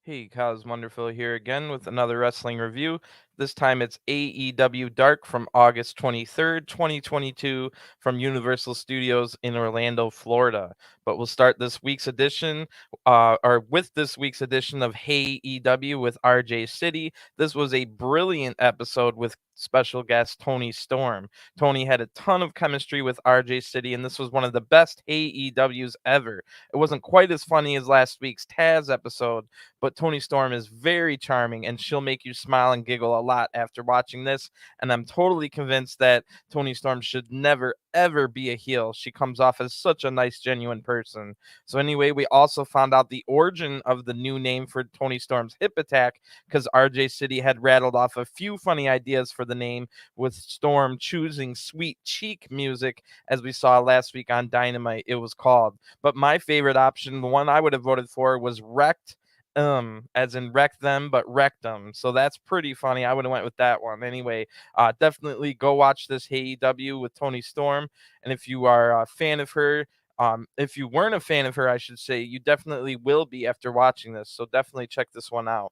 Hey, Kyle's Wonderful here again with another wrestling review. This time it's AEW Dark from August 23rd, 2022 from Universal Studios in Orlando, Florida. But we'll start this week's edition, or with this week's edition of Hey EW with RJ City. This was a brilliant episode with special guest Tony Storm. Tony had a ton of chemistry with RJ City, and this was one of the best AEWs ever. It wasn't quite as funny as last week's Taz episode, but Tony Storm is very charming and she'll make you smile and giggle a lot after watching this. And I'm totally convinced that Tony Storm should never, ever be a heel. She comes off as such a nice, genuine person. So, anyway, we also found out the origin of the new name for Tony Storm's hip attack because RJ City had rattled off a few funny ideas for the name, with Storm choosing Sweet Cheek music, as we saw last week on Dynamite, it was called. But my favorite option, the one I would have voted for, was Wrecked, as in wreck them but wrecked them. So that's pretty funny. I would have went with that one. Anyway, definitely go watch this AEW with Tony Storm. And if you are a fan of her, if you weren't a fan of her, I should say, you definitely will be after watching this. So definitely check this one out.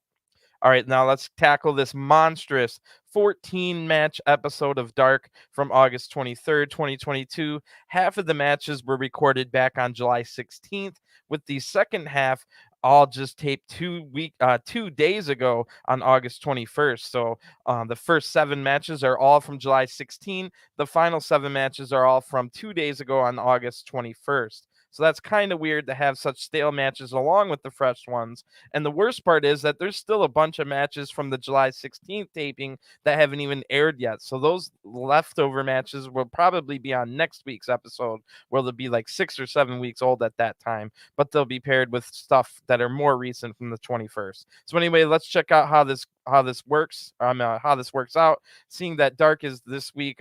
All right, now let's tackle this monstrous 14-match episode of Dark from August 23rd, 2022. Half of the matches were recorded back on July 16th, with the second half all just taped 2 days ago on August 21st. So the first 7 matches are all from July 16th. The final 7 matches are all from 2 days ago on August 21st. So that's kind of weird to have such stale matches along with the fresh ones. And the worst part is that there's still a bunch of matches from the July 16th taping that haven't even aired yet. So those leftover matches will probably be on next week's episode, where they'll be like 6 or 7 weeks old at that time, but they'll be paired with stuff that are more recent from the 21st. So anyway, let's check out how this works out. Seeing that Dark is this week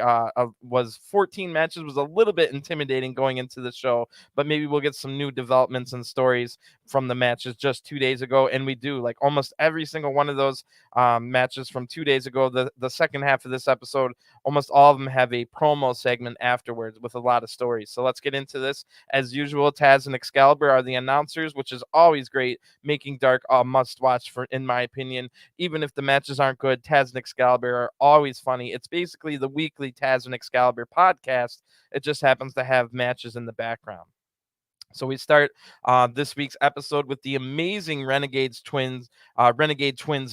was 14 matches, was a little bit intimidating going into the show, but maybe we'll get some new developments and stories from the matches just 2 days ago. And we do, like, almost every single one of those matches from 2 days ago. The second half of this episode, almost all of them have a promo segment afterwards with a lot of stories. So let's get into this. As usual, Taz and Excalibur are the announcers, which is always great, making Dark a must watch, for, in my opinion. Even if the matches aren't good, Taz and Excalibur are always funny. It's basically the weekly Taz and Excalibur podcast. It just happens to have matches in the background. So we start this week's episode with the amazing Renegade Twins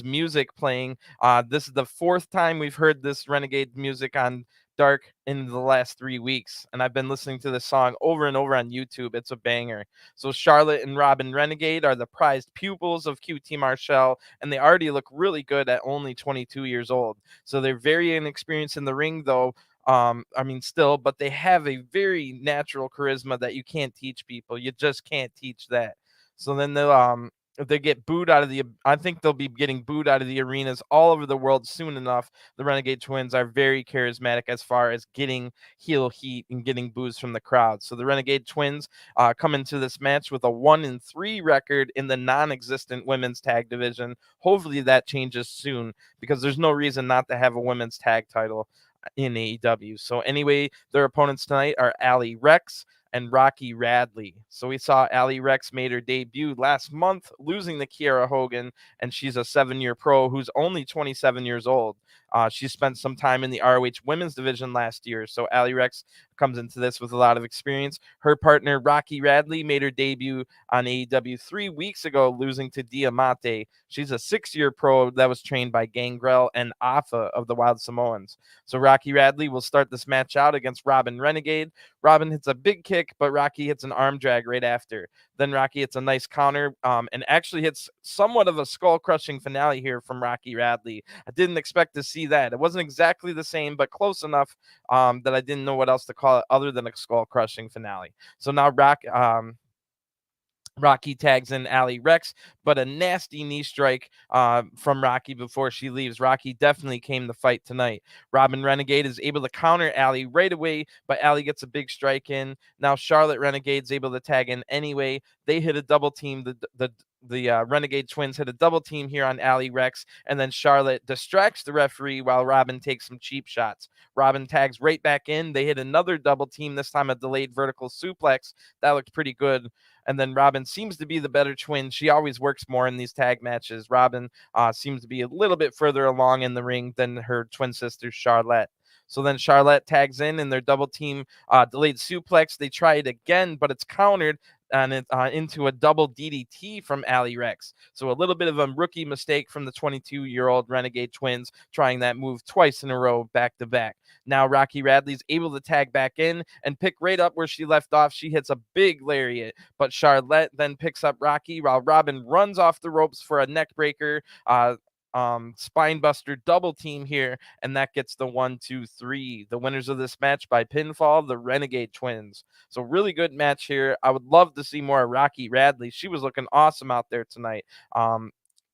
music playing. This is the fourth time we've heard this Renegade music on Dark in the last 3 weeks, and I've been listening to this song over and over on YouTube. It's a banger. So Charlotte and Robin Renegade are the prized pupils of QT Marshall, and they already look really good at only 22 years old. So they're very inexperienced in the ring, though. Still, but they have a very natural charisma that you can't teach people. You just can't teach that. So then if they get booed out of I think they'll be getting booed out of the arenas all over the world soon enough. The Renegade Twins are very charismatic as far as getting heel heat and getting boos from the crowd. So the Renegade Twins come into this match with a 1-3 record in the non-existent women's tag division. Hopefully that changes soon, because there's no reason not to have a women's tag title in AEW. So anyway, their opponents tonight are Allie Rex and Rocky Radley. So we saw Allie Rex made her debut last month, losing to Kiera Hogan, and she's a 7-year pro who's only 27 years old. She spent some time in the ROH women's division last year, so Allie Rex comes into this with a lot of experience. Her partner, Rocky Radley, made her debut on AEW 3 weeks ago, losing to Diamante. She's a 6-year pro that was trained by Gangrel and Afa of the Wild Samoans. So Rocky Radley will start this match out against Robin Renegade. Robin hits a big kick, but Rocky hits an arm drag right after. Then Rocky hits a nice counter and actually hits somewhat of a skull-crushing finale here from Rocky Radley. I didn't expect to see that. It wasn't exactly the same, but close enough that I didn't know what else to call it other than a skull-crushing finale. So now Rocky tags in Allie Rex, but a nasty knee strike from Rocky before she leaves. Rocky definitely came to fight tonight. Robin Renegade is able to counter Allie right away, but Allie gets a big strike in. Now Charlotte Renegade's able to tag in anyway. They hit a double team. The Renegade Twins hit a double team here on Allie Rex, and then Charlotte distracts the referee while Robin takes some cheap shots. Robin tags right back in. They hit another double team, this time a delayed vertical suplex. That looked pretty good. And then Robin seems to be the better twin. She always works more in these tag matches. Robin seems to be a little bit further along in the ring than her twin sister, Charlotte. So then Charlotte tags in their double team delayed suplex. They try it again, but it's countered and into a double DDT from Allie Rex. So a little bit of a rookie mistake from the 22-year-old Renegade twins, trying that move twice in a row, back to back. Now Rocky Radley's able to tag back in and pick right up where she left off. She hits a big lariat, but Charlotte then picks up Rocky while Robin runs off the ropes for a neck breaker. Spine buster double team here, and that gets the 1-2-3. The winners of this match by pinfall, the Renegade twins. So really good match here. I would love to see more of Rocky Radley. She was looking awesome out there tonight.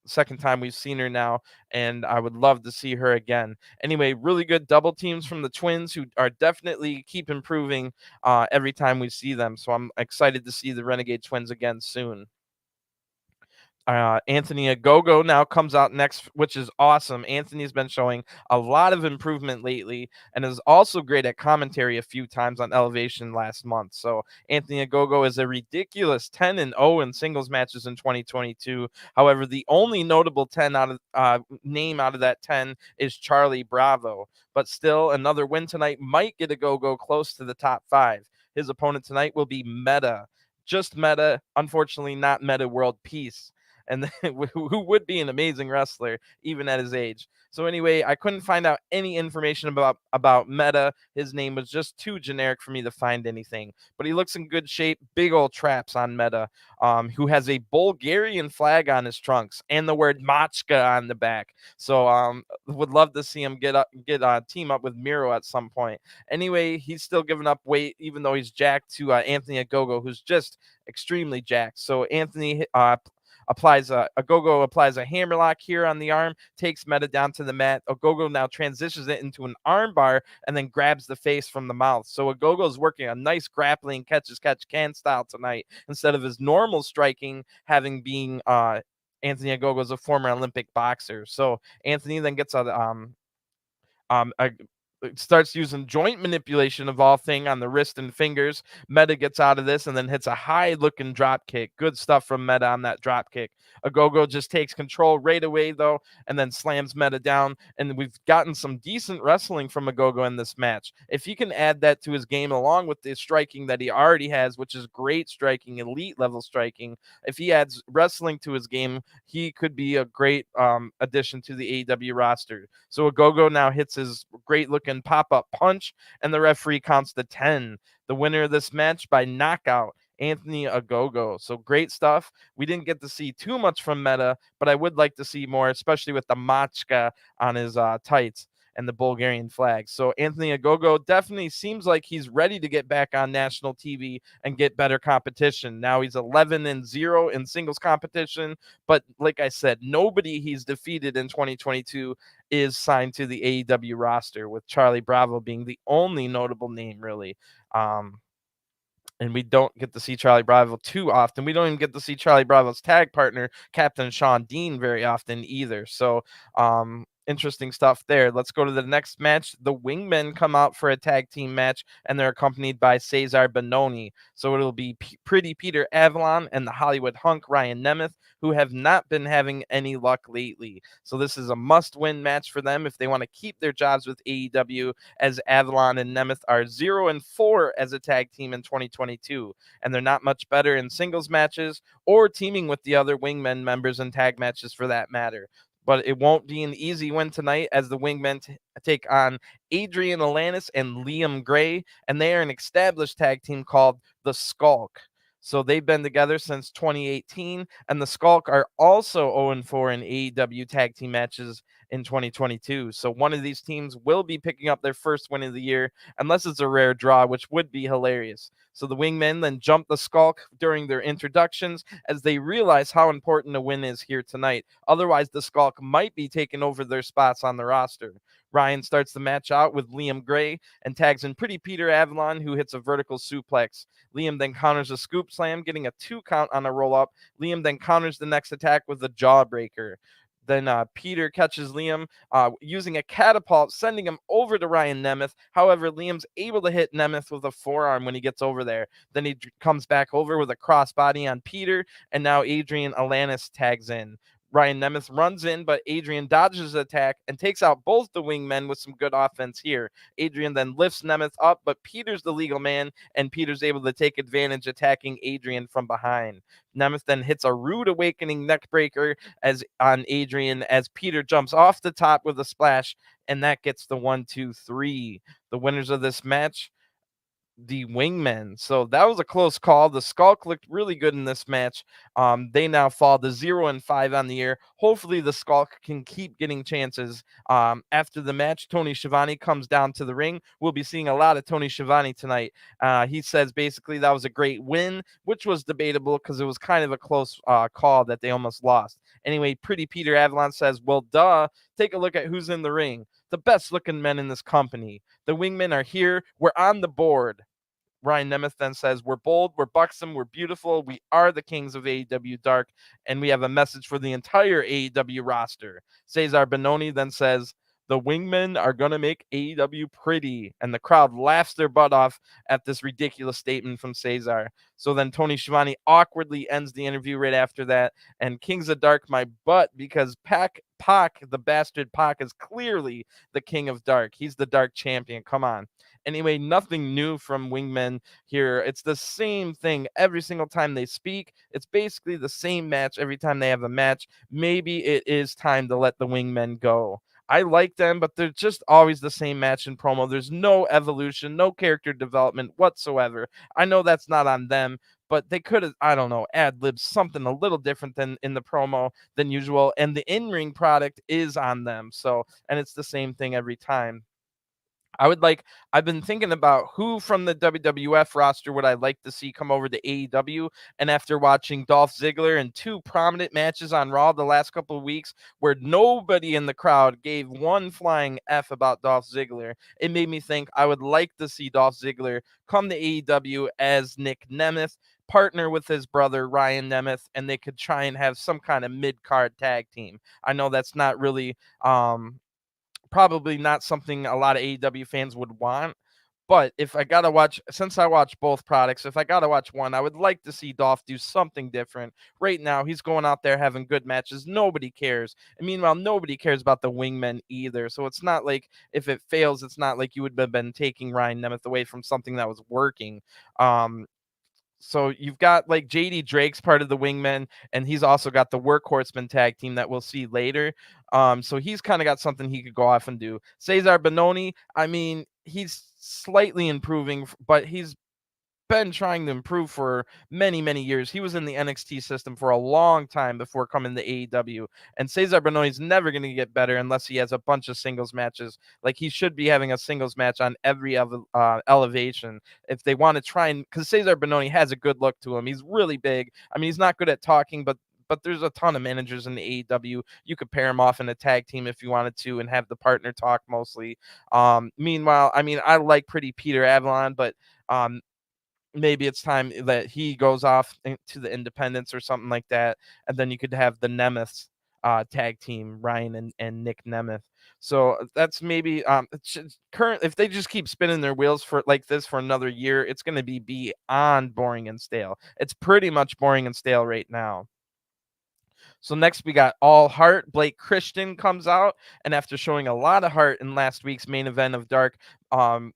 Second time we've seen her now, and I would love to see her again. Anyway, really good double teams from the twins, who are definitely keep improving every time we see them. So I'm excited to see the Renegade twins again soon. Anthony Ogogo now comes out next, which is awesome. Anthony's been showing a lot of improvement lately and is also great at commentary a few times on Elevation last month. So Anthony Ogogo is a ridiculous 10-0 in singles matches in 2022. However, the only notable 10 out of name out of that 10 is Charlie Bravo. But still, another win tonight might get Ogogo close to the top 5. His opponent tonight will be Meta. Just Meta, unfortunately not Meta World Peace, and who would be an amazing wrestler even at his age. So anyway, I couldn't find out any information about Meta. His name was just too generic for me to find anything, but he looks in good shape. Big old traps on Meta, who has a Bulgarian flag on his trunks and the word Machka on the back. So would love to see him get team up with Miro at some point. Anyway, he's still giving up weight even though he's jacked to Anthony Ogogo, who's just extremely jacked. So Anthony Ogogo applies a hammerlock here on the arm, takes Meta down to the mat. Ogogo now transitions it into an arm bar and then grabs the face from the mouth. So Ogogo is working a nice grappling catch-as-catch-can style tonight instead of his normal striking, having been Anthony Ogogo is a former Olympic boxer. So Anthony then gets starts using joint manipulation of all thing on the wrist and fingers. Meta gets out of this and then hits a high-looking drop kick. Good stuff from Meta on that drop kick. Ogogo just takes control right away, though, and then slams Meta down. And we've gotten some decent wrestling from Ogogo in this match. If he can add that to his game along with the striking that he already has, which is great striking, elite-level striking, if he adds wrestling to his game, he could be a great addition to the AEW roster. So Ogogo now hits his great-looking pop-up punch, and the referee counts to 10. The winner of this match by knockout, Anthony Ogogo. So great stuff. We didn't get to see too much from Meta, but I would like to see more, especially with the Machka on his tights and the Bulgarian flag. So Anthony Ogogo definitely seems like he's ready to get back on national TV and get better competition. Now he's 11-0 in singles competition, but like I said, nobody he's defeated in 2022 is signed to the AEW roster, with Charlie Bravo being the only notable name, really. And we don't get to see Charlie Bravo too often. We don't even get to see Charlie Bravo's tag partner, Captain Sean Dean, very often either. So interesting stuff there. Let's go to the next match. The Wingmen come out for a tag team match, and they're accompanied by Cesar Bononi. So it'll be Pretty Peter Avalon and the Hollywood Hunk Ryan Nemeth, who have not been having any luck lately. So this is a must-win match for them if they want to keep their jobs with AEW, as Avalon and Nemeth are 0-4 as a tag team in 2022, and they're not much better in singles matches or teaming with the other Wingmen members in tag matches for that matter. But it won't be an easy win tonight, as the Wingmen take on Adrian Alanis and Liam Gray, and they are an established tag team called the Skulk. So they've been together since 2018, and the Skulk are also 0-4 in AEW tag team matches in 2022. So one of these teams will be picking up their first win of the year, unless it's a rare draw, which would be hilarious. So the Wingmen then jump the Skulk during their introductions, as they realize how important a win is here tonight. Otherwise, the Skulk might be taking over their spots on the roster. Ryan starts the match out with Liam Gray and tags in Pretty Peter Avalon, who hits a vertical suplex. Liam then counters a scoop slam, getting a 2 count on a roll-up. Liam then counters the next attack with a jawbreaker. Then Peter catches Liam using a catapult, sending him over to Ryan Nemeth. However, Liam's able to hit Nemeth with a forearm when he gets over there. Then he comes back over with a crossbody on Peter, and now Adrian Alanis tags in. Ryan Nemeth runs in, but Adrian dodges the attack and takes out both the wingmen with some good offense here. Adrian then lifts Nemeth up, but Peter's the legal man, and Peter's able to take advantage, attacking Adrian from behind. Nemeth then hits a rude awakening neckbreaker as on Adrian as Peter jumps off the top with a splash, and that gets the 1-2-3. The winners of this match, the wingmen. So that was a close call. The Skulk looked really good in this match. They now fall to 0-5 on the year. Hopefully the Skulk can keep getting chances. After the match, Tony Schiavone comes down to the ring. We'll be seeing a lot of Tony Schiavone tonight. He says basically that was a great win, which was debatable because it was kind of a close call that they almost lost. Anyway, Pretty Peter Avalon says, well, duh, take a look at who's in the ring. The best looking men in this company. The wingmen are here. We're on the board. Ryan Nemeth then says, we're bold, we're buxom, we're beautiful. We are the kings of AEW Dark, and we have a message for the entire AEW roster. Cesar Bononi then says, the wingmen are going to make AEW pretty. And the crowd laughs their butt off at this ridiculous statement from Cesar. So then Tony Schiavone awkwardly ends the interview right after that. And Kings of Dark my butt, because Pac, the bastard Pac, is clearly the king of Dark. He's the Dark champion. Come on. Anyway, nothing new from wingmen here. It's the same thing every single time they speak. It's basically the same match every time they have a match. Maybe it is time to let the wingmen go. I like them, but they're just always the same match in promo. There's no evolution, no character development whatsoever. I know that's not on them, but they could have, I don't know, ad-libbed something a little different than in the promo than usual. And the in-ring product is on them. So, and it's the same thing every time. I've been thinking about who from the WWF roster would I like to see come over to AEW. And after watching Dolph Ziggler in two prominent matches on Raw the last couple of weeks, where nobody in the crowd gave one flying F about Dolph Ziggler, it made me think I would like to see Dolph Ziggler come to AEW as Nick Nemeth, partner with his brother Ryan Nemeth, and they could try and have some kind of mid-card tag team. I know that's not really probably not something a lot of AEW fans would want. But if I gotta watch, since I watch both products, if I gotta watch one, I would like to see Dolph do something different. Right now, he's going out there having good matches. Nobody cares. And meanwhile, nobody cares about the wingmen either. So it's not like if it fails, it's not like you would have been taking Ryan Nemeth away from something that was working. So you've got like JD Drake's part of the wingmen, and he's also got the Workhorsemen tag team that we'll see later. So he's kind of got something he could go off and do. Cesar Bononi, I mean, he's slightly improving, but he's been trying to improve for many, many years. He was in the NXT system for a long time before coming to AEW. And Cesar Bononi's never going to get better unless he has a bunch of singles matches. Like, he should be having a singles match on every elevation if they want to try and, because Cesar Bononi has a good look to him. He's really big. I mean, he's not good at talking, but there's a ton of managers in the AEW. You could pair him off in a tag team if you wanted to and have the partner talk mostly. Meanwhile, I mean, I like Pretty Peter Avalon, but maybe it's time that he goes off to the independents or something like that. And then you could have the Nemeths tag team, Ryan and Nick Nemeth. So that's maybe current. If they just keep spinning their wheels for like this for another year, it's going to be beyond boring and stale. It's pretty much boring and stale right now. So next we got All Heart. Blake Christian comes out, and after showing a lot of heart in last week's main event of Dark,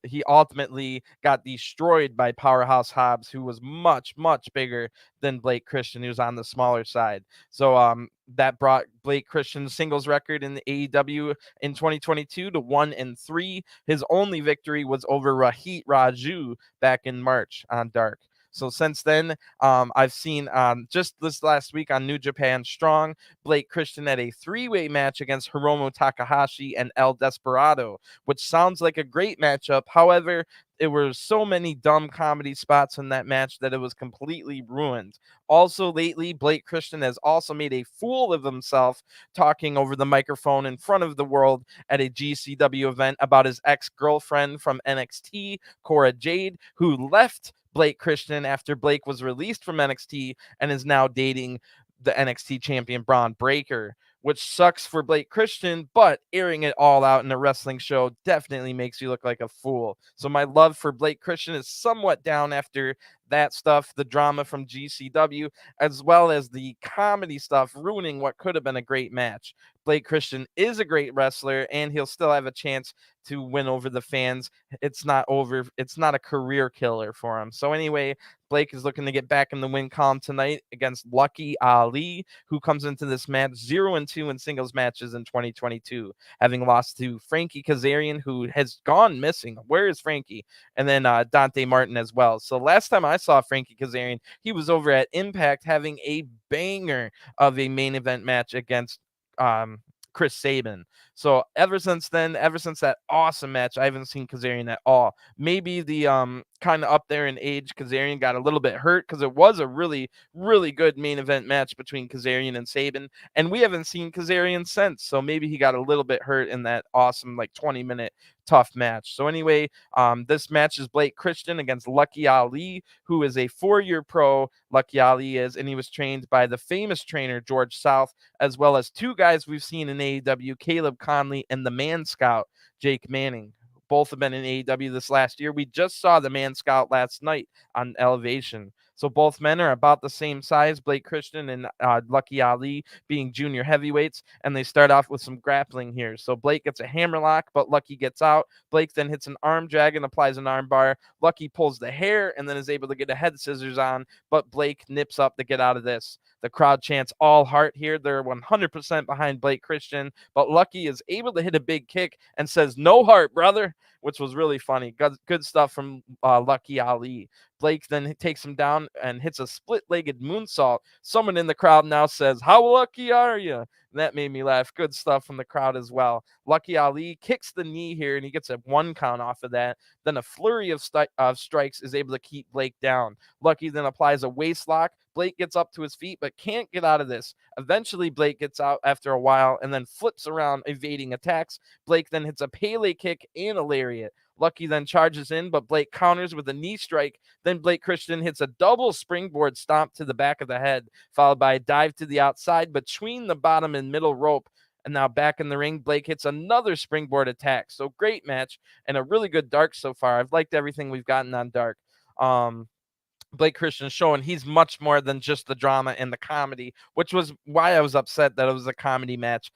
he ultimately got destroyed by Powerhouse Hobbs, who was much, much bigger than Blake Christian. He was on the smaller side. So that brought Blake Christian's singles record in the AEW in 2022 to 1-3. His only victory was over Rahit Raju back in March on Dark. So since then, I've seen just this last week on New Japan Strong, Blake Christian had a 3-way match against Hiromu Takahashi and El Desperado, which sounds like a great matchup. However, there were so many dumb comedy spots in that match that it was completely ruined. Also, lately, Blake Christian has also made a fool of himself talking over the microphone in front of the world at a GCW event about his ex-girlfriend from NXT, Cora Jade, who left Blake Christian after Blake was released from NXT and is now dating the NXT champion Braun Breaker, which sucks for Blake Christian, but airing it all out in a wrestling show definitely makes you look like a fool. So my love for Blake Christian is somewhat down after that stuff, the drama from GCW, as well as the comedy stuff ruining what could have been a great match. Blake Christian is a great wrestler, and he'll still have a chance to win over the fans. It's not over. It's not a career killer for him. So anyway, Blake is looking to get back in the win column tonight against Lucky Ali, who comes into this match 0-2 in singles matches in 2022, having lost to Frankie Kazarian, who has gone missing. Where is Frankie? And then Dante Martin as well. So last time I saw Frankie Kazarian, he was over at Impact having a banger of a main event match against Chris Sabin. So ever since then, ever since that awesome match, I haven't seen Kazarian at all. Maybe the kind of up there in age, Kazarian got a little bit hurt because it was a really, really good main event match between Kazarian and Sabin, and we haven't seen Kazarian since. So maybe he got a little bit hurt in that awesome 20-minute tough match. So anyway, this match is Blake Christian against Lucky Ali, who is a 4-year pro. Lucky Ali is, and he was trained by the famous trainer George South, as well as two guys we've seen in AEW, Caleb Conley and the Man Scout, Jake Manning. Both have been in AEW this last year. We just saw the Man Scout last night on Elevation. So both men are about the same size, Blake Christian and Lucky Ali being junior heavyweights, and they start off with some grappling here. So Blake gets a hammerlock, but Lucky gets out. Blake then hits an arm drag and applies an arm bar. Lucky pulls the hair and then is able to get a head scissors on, but Blake nips up to get out of this. The crowd chants all heart here. They're 100% behind Blake Christian, but Lucky is able to hit a big kick and says, "No heart, brother," which was really funny. Good stuff from Lucky Ali. Blake then takes him down and hits a split-legged moonsault. Someone in the crowd now says, "How lucky are you?" And that made me laugh. Good stuff from the crowd as well. Lucky Ali kicks the knee here, and he gets a 1 count off of that. Then a flurry of strikes is able to keep Blake down. Lucky then applies a waist lock. Blake gets up to his feet, but can't get out of this. Eventually, Blake gets out after a while and then flips around, evading attacks. Blake then hits a Pele kick and a lariat. Lucky then charges in, but Blake counters with a knee strike. Then Blake Christian hits a double springboard stomp to the back of the head, followed by a dive to the outside between the bottom and middle rope. And now back in the ring, Blake hits another springboard attack. So great match and a really good Dark so far. I've liked everything we've gotten on Dark. Blake Christian showing he's much more than just the drama and the comedy, which was why I was upset that it was a comedy match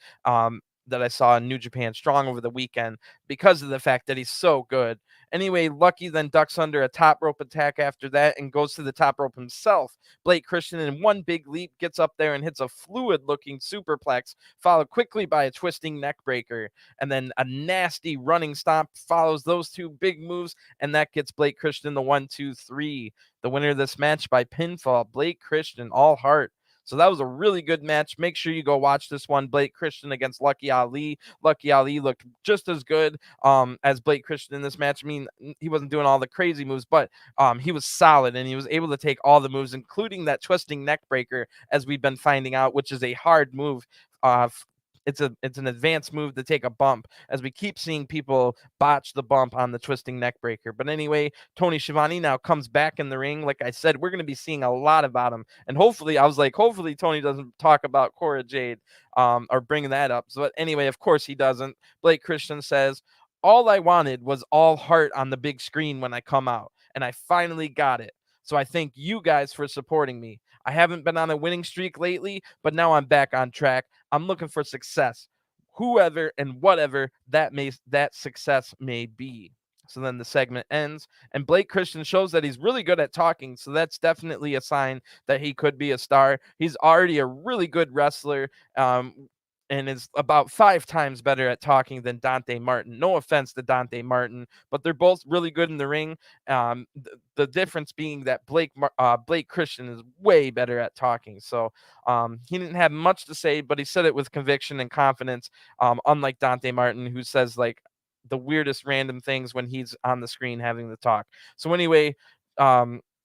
that I saw in New Japan Strong over the weekend, because of the fact that he's so good. Anyway, Lucky then ducks under a top rope attack after that and goes to the top rope himself. Blake Christian in one big leap gets up there and hits a fluid-looking superplex, followed quickly by a twisting neck breaker. And then a nasty running stomp follows those two big moves, and that gets Blake Christian the 1-2-3. The winner of this match by pinfall, Blake Christian, all heart. So that was a really good match. Make sure you go watch this one. Blake Christian against Lucky Ali. Lucky Ali looked just as good as Blake Christian in this match. I mean, he wasn't doing all the crazy moves, but he was solid, and he was able to take all the moves, including that twisting neck breaker, as we've been finding out, which is a hard move. It's an advanced move to take a bump, as we keep seeing people botch the bump on the twisting neck breaker. But anyway, Tony Schiavone now comes back in the ring. Like I said, we're going to be seeing a lot about him, and hopefully Tony doesn't talk about Cora Jade or bring that up. So anyway, of course he doesn't. Blake Christian says, "All I wanted was all heart on the big screen when I come out, and I finally got it. So I thank you guys for supporting me. I haven't been on a winning streak lately, but now I'm back on track. I'm looking for success, whoever and whatever that success may be." So then the segment ends, and Blake Christian shows that he's really good at talking. So that's definitely a sign that he could be a star. He's already a really good wrestler. And is about 5 times better at talking than Dante Martin. No offense to Dante Martin, but they're both really good in the ring. The difference being that Blake Christian is way better at talking. So he didn't have much to say, but he said it with conviction and confidence, unlike Dante Martin, who says the weirdest random things when he's on the screen having the talk. So anyway,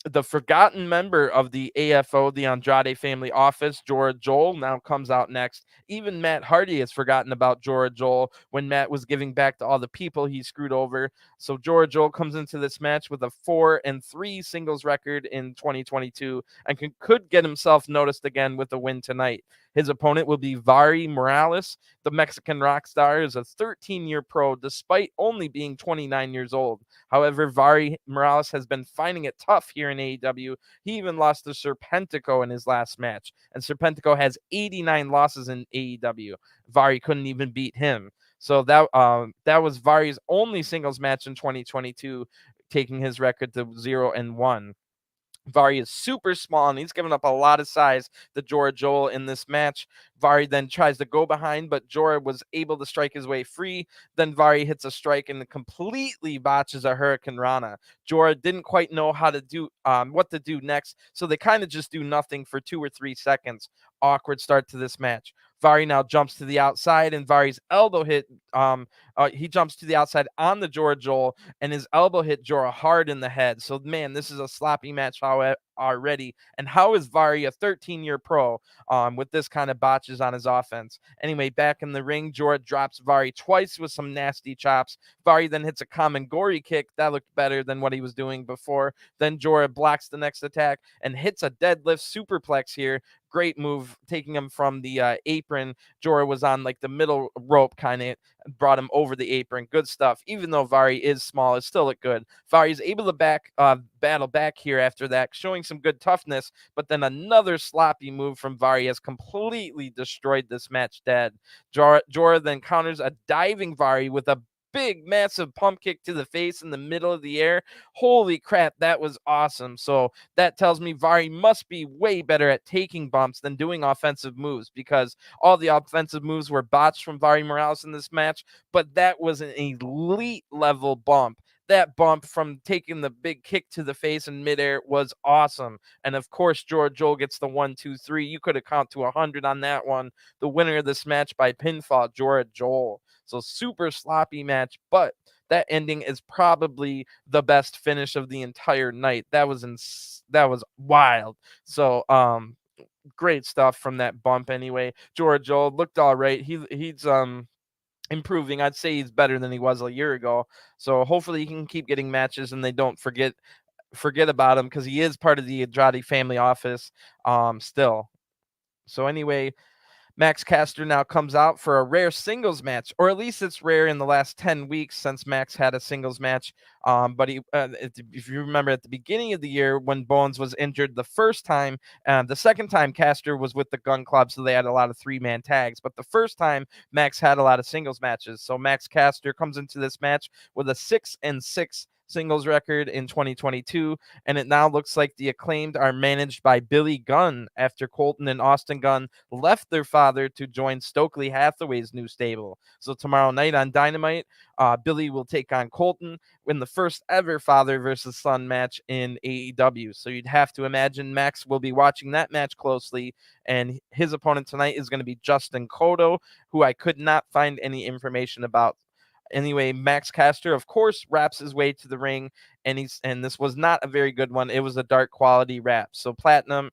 The forgotten member of the AFO, the Andrade family office, Jorah Joel, now comes out next. Even Matt Hardy has forgotten about Jorah Joel when Matt was giving back to all the people he screwed over. So Jorah Joel comes into this match with a 4-3 singles record in 2022 and could get himself noticed again with a win tonight. His opponent will be Vari Morales. The Mexican rock star is a 13-year pro despite only being 29 years old. However, Vari Morales has been finding it tough here in AEW. He even lost to Serpentico in his last match, and Serpentico has 89 losses in AEW. Vari couldn't even beat him. So that was Vari's only singles match in 2022, taking his record to 0-1. Vari is super small, and he's given up a lot of size to Jorah Joel in this match. Vari then tries to go behind, but Jorah was able to strike his way free. Then Vari hits a strike and completely botches a Hurricane Rana. Jorah didn't quite know how to do what to do next, so they kind of just do nothing for 2 or 3 seconds. Awkward start to this match. Vari now jumps to the outside, and Vari's elbow hit. He jumps to the outside on the Jorah Joel, and his elbow hit Jorah hard in the head. So, man, this is a sloppy match already. And how is Vari, a 13-year pro, with this kind of botches on his offense? Anyway, back in the ring, Jorah drops Vari twice with some nasty chops. Vari then hits a Kamengori kick. That looked better than what he was doing before. Then Jorah blocks the next attack and hits a deadlift superplex here. Great move, taking him from the apron. Jorah was on like the middle rope, kind of brought him over the apron. Good stuff. Even though Vari is small, it still looked good. Vari is able to battle back here after that, showing some good toughness. But then another sloppy move from Vari has completely destroyed this match dead. Jorah then counters a diving Vari with a big, massive pump kick to the face in the middle of the air. Holy crap, that was awesome. So that tells me Vari must be way better at taking bumps than doing offensive moves, because all the offensive moves were botched from Vari Morales in this match, but that was an elite level bump. That bump from taking the big kick to the face in midair was awesome. And of course, Jorah Joel gets the 1-2-3. You could have count to 100 on that one. The winner of this match by pinfall, Jorah Joel. So super sloppy match, but that ending is probably the best finish of the entire night. That was wild. So great stuff from that bump anyway. Jorah Joel looked all right. He's improving. I'd say he's better than he was a year ago. So hopefully he can keep getting matches and they don't forget about him, because he is part of the Andrade family office still. So anyway, Max Caster now comes out for a rare singles match, or at least it's rare in the last 10 weeks since Max had a singles match. But if you remember at the beginning of the year when Bones was injured the first time, the second time Caster was with the Gun Club, so they had a lot of 3-man tags. But the first time Max had a lot of singles matches. So Max Caster comes into this match with a 6-6 singles record in 2022, and it now looks like the Acclaimed are managed by Billy Gunn after Colton and Austin Gunn left their father to join Stokely Hathaway's new stable. So tomorrow night on Dynamite, Billy will take on Colton in the first ever father versus son match in AEW. So you'd have to imagine Max will be watching that match closely, and his opponent tonight is going to be Justin Cotto, who I could not find any information about. Anyway, Max Caster, of course, raps his way to the ring, and this was not a very good one. It was a dark quality rap. So Platinum,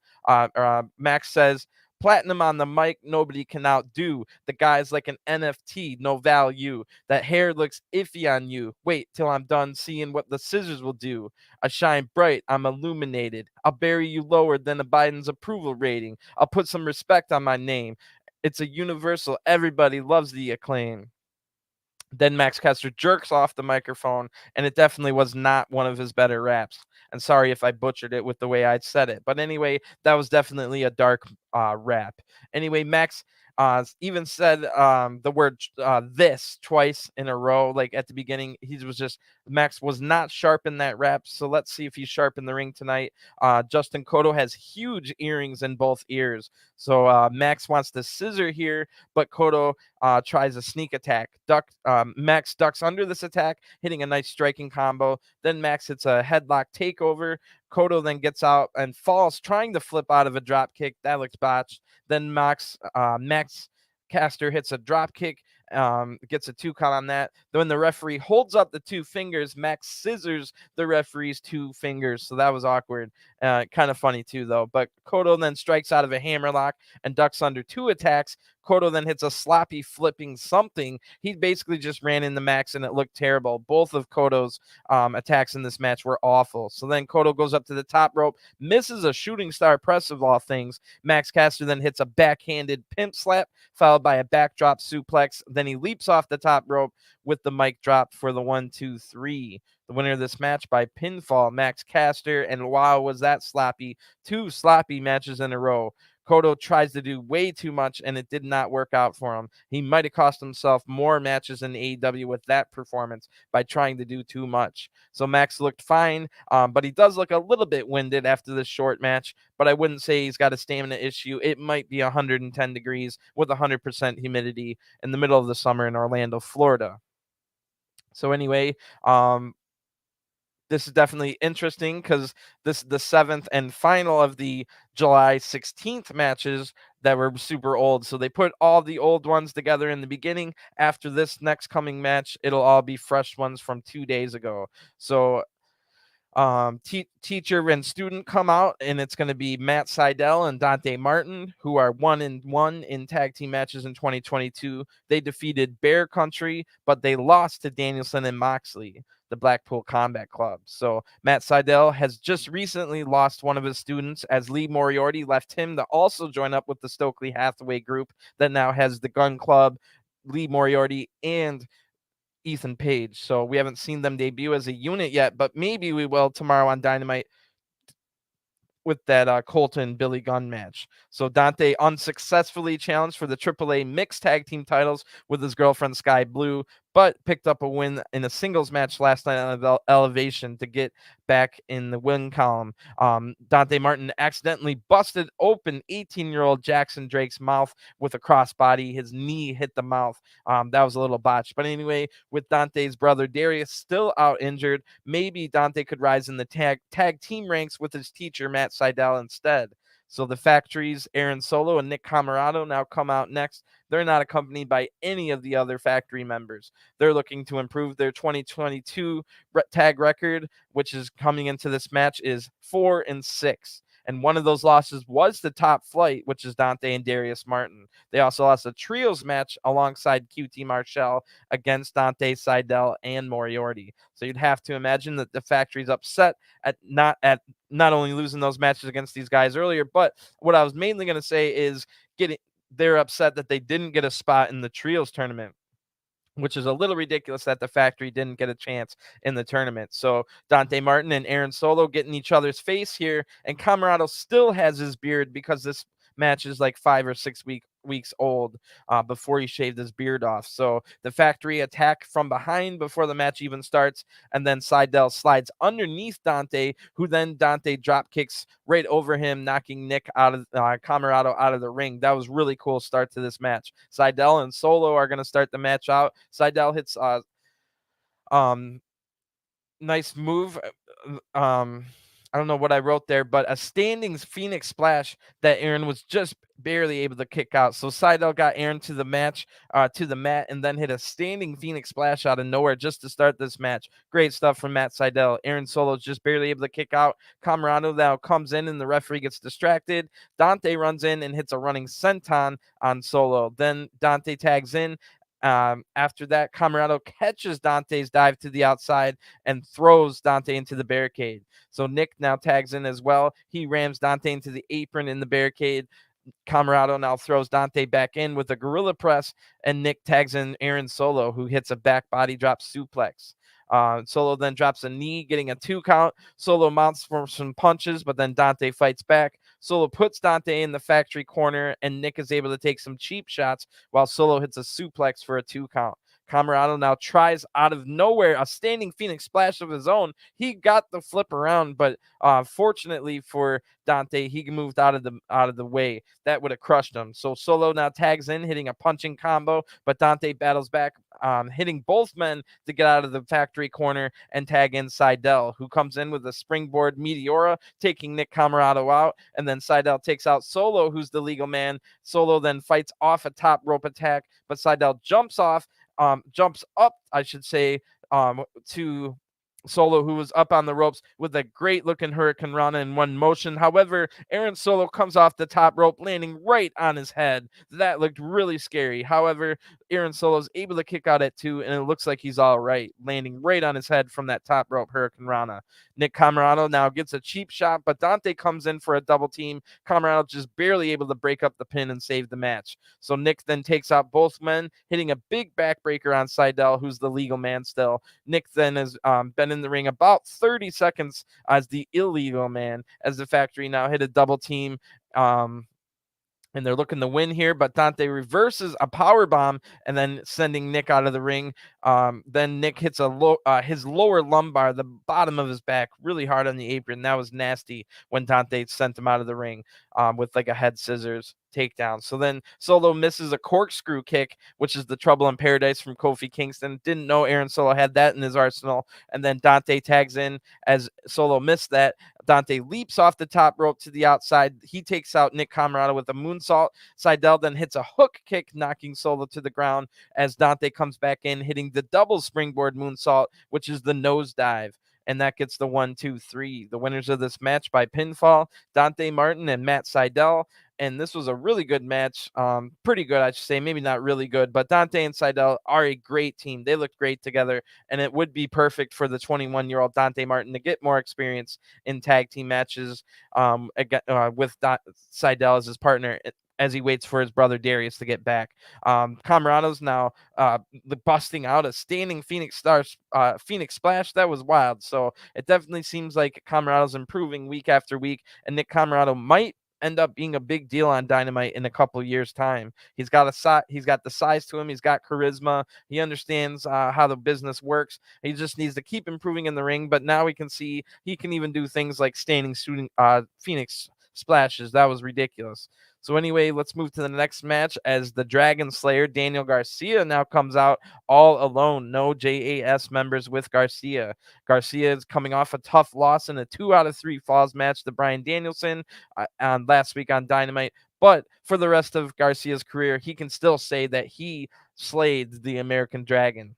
Max says, "Platinum on the mic, nobody can outdo. The guy's like an NFT, no value. That hair looks iffy on you. Wait till I'm done seeing what the scissors will do. I shine bright, I'm illuminated. I'll bury you lower than a Biden's approval rating. I'll put some respect on my name. It's a universal, everybody loves the Acclaim." Then Max Caster jerks off the microphone, and it definitely was not one of his better raps. And sorry if I butchered it with the way I said it. But anyway, that was definitely a dark rap. Anyway, Max even said the word this twice in a row. Like at the beginning, Max was not sharp in that rap. So let's see if he's sharp in the ring tonight. Justin Cotto has huge earrings in both ears. So Max wants to scissor here, but Cotto tries a sneak attack. Max ducks under this attack, hitting a nice striking combo. Then Max hits a headlock takeover. Cotto then gets out and falls, trying to flip out of a drop kick. That looks botched. Then Max Caster hits a drop kick gets a 2 count on that. Then the referee holds up the 2 fingers, Max scissors the referee's 2 fingers. So that was awkward. Kind of funny too, though. But Cotto then strikes out of a hammerlock and ducks under 2 attacks. Cotto then hits a sloppy flipping something. He basically just ran into Max, and it looked terrible. Both of Cotto's attacks in this match were awful. So then Cotto goes up to the top rope, misses a shooting star press of all things. Max Caster then hits a backhanded pimp slap, followed by a backdrop suplex. Then he leaps off the top rope with the mic drop for the 1, 2, 3. The winner of this match by pinfall, Max Caster. And wow, was that sloppy. 2 sloppy matches in a row. Cotto tries to do way too much, and it did not work out for him. He might have cost himself more matches in AEW with that performance by trying to do too much. So Max looked fine, but he does look a little bit winded after this short match, but I wouldn't say he's got a stamina issue. It might be 110 degrees with 100% humidity in the middle of the summer in Orlando, Florida. So anyway, this is definitely interesting because this is the 7th and final of the July 16th matches that were super old. So they put all the old ones together in the beginning. After this next coming match, it'll all be fresh ones from 2 days ago. So teacher and student come out, and it's going to be Matt Seidel and Dante Martin, who are 1-1 in tag team matches in 2022. They defeated Bear Country, but they lost to Danielson and Moxley, the Blackpool Combat Club. So Matt Seidel has just recently lost one of his students, as Lee Moriarty left him to also join up with the Stokely Hathaway group that now has the Gun Club, Lee Moriarty, and Ethan Page. So we haven't seen them debut as a unit yet, but maybe we will tomorrow on Dynamite with that Colton Billy Gunn match. So Dante unsuccessfully challenged for the AAA mixed tag team titles with his girlfriend Sky Blue, but picked up a win in a singles match last night on Elevation to get back in the win column. Dante Martin accidentally busted open 18-year-old Jackson Drake's mouth with a crossbody. His knee hit the mouth. That was a little botched. But anyway, with Dante's brother Darius still out injured, maybe Dante could rise in the tag team ranks with his teacher Matt Seidel instead. So the Factories, Aaron Solo and Nick Camarado, now come out next. They're not accompanied by any of the other Factory members. They're looking to improve their 2022 tag record, which is coming into this match is 4-6. And one of those losses was the Top Flight, which is Dante and Darius Martin. They also lost a trios match alongside QT Marshall against Dante, Seidel, and Moriarty. So you'd have to imagine that the Factory's upset at not only losing those matches against these guys earlier, but what I was mainly going to say is they're upset that they didn't get a spot in the trios tournament, which is a little ridiculous that the Factory didn't get a chance in the tournament. So Dante Martin and Aaron Solo get in each other's face here, and Camarado still has his beard because this match is like 5 or 6 weeks old before he shaved his beard off. So the Factory attack from behind before the match even starts, and then Seidel slides underneath Dante, who then Dante drop kicks right over him, knocking Nick out of Camarado out of the ring. That was really cool start to this match. Seidel and Solo are going to start the match out. Seidel hits nice move. I don't know what I wrote there, but a standing Phoenix splash that Aaron was just barely able to kick out. So Seidel got Aaron to the mat, and then hit a standing Phoenix splash out of nowhere just to start this match. Great stuff from Matt Seidel. Aaron Solo's just barely able to kick out. Camarado now comes in, and the referee gets distracted. Dante runs in and hits a running senton on Solo. Then Dante tags in. After that, Camarado catches Dante's dive to the outside and throws Dante into the barricade. So Nick now tags in as well. He rams Dante into the apron in the barricade. Camarado now throws Dante back in with a gorilla press, and Nick tags in Aaron Solo, who hits a back body drop suplex. Solo then drops a knee, getting a 2 count. Solo mounts for some punches, but then Dante fights back. Solo puts Dante in the Factory corner, and Nick is able to take some cheap shots while Solo hits a suplex for a 2 count. Camarado now tries out of nowhere a standing Phoenix splash of his own. He got the flip around, but fortunately for Dante, he moved out of the way. That would have crushed him. So Solo now tags in, hitting a punching combo, but Dante battles back, hitting both men to get out of the factory corner and tag in Seidel, who comes in with a springboard Meteora, taking Nick Camarado out, and then Seidel takes out Solo, who's the legal man. Solo then fights off a top rope attack, but Seidel jumps up, I should say, to Solo, who was up on the ropes with a great looking Hurricane Rana in one motion. However, Aaron Solo comes off the top rope, landing right on his head. That looked really scary. However, Aaron Solo's able to kick out at 2, and it looks like he's all right, landing right on his head from that top rope Hurricane Rana. Nick Camarado now gets a cheap shot, but Dante comes in for a double team. Camarado just barely able to break up the pin and save the match. So Nick then takes out both men, hitting a big backbreaker on Seidel, who's the legal man still. Nick then has been in the ring about 30 seconds as the illegal man, as the factory now hit a double team. And they're looking to win here, but Dante reverses a power bomb and then sending Nick out of the ring. Then Nick hits his lower lumbar, the bottom of his back, really hard on the apron. That was nasty when Dante sent him out of the ring with like a head scissors takedown. So then Solo misses a corkscrew kick, which is the Trouble in Paradise from Kofi Kingston. Didn't know Aaron Solo had that in his arsenal. And then Dante tags in as Solo missed that. Dante leaps off the top rope to the outside. He takes out Nick Camarado with a moonsault. Seidel then hits a hook kick, knocking Solo to the ground as Dante comes back in, hitting the double springboard moonsault, which is the nosedive. And that gets the 1, 2, 3. The winners of this match by pinfall, Dante Martin and Matt Seidel. And this was a really good match. Pretty good, I should say. Maybe not really good, but Dante and Seidel are a great team. They look great together, and it would be perfect for the 21-year-old Dante Martin to get more experience in tag team matches with Seidel as his partner as he waits for his brother Darius to get back. Camarado's now busting out a standing Phoenix Splash. That was wild. So it definitely seems like Camarado's improving week after week, and Nick Camarado might end up being a big deal on Dynamite in a couple years time. He's got the size to him. He's got charisma. He understands how the business works. He just needs to keep improving in the ring. But now we can see he can even do things like standing Phoenix splashes. That was ridiculous. So anyway, let's move to the next match as the Dragon Slayer, Daniel Garcia, now comes out all alone. No JAS members with Garcia. Garcia is coming off a tough loss in a 2 out of 3 falls match to Bryan Danielson on last week on Dynamite. But for the rest of Garcia's career, he can still say that he slayed the American Dragon.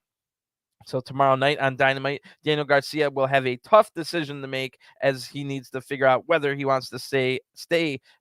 So tomorrow night on Dynamite, Daniel Garcia will have a tough decision to make as he needs to figure out whether he wants to stay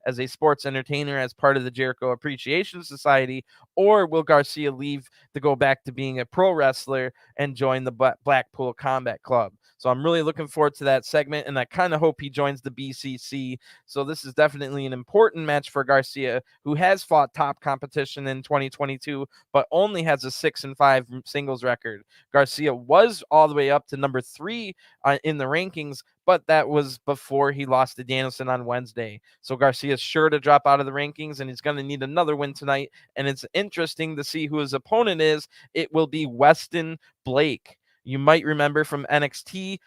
as a sports entertainer as part of the Jericho Appreciation Society, or will Garcia leave to go back to being a pro wrestler and join the Blackpool Combat Club. So I'm really looking forward to that segment, and I kind of hope he joins the BCC. So this is definitely an important match for Garcia, who has fought top competition in 2022, but only has a 6-5 singles record. Garcia was all the way up to number 3 in the rankings, but that was before he lost to Danielson on Wednesday. So Garcia is sure to drop out of the rankings, and he's going to need another win tonight. And it's interesting to see who his opponent is. It will be Weston Blake. You might remember from NXT,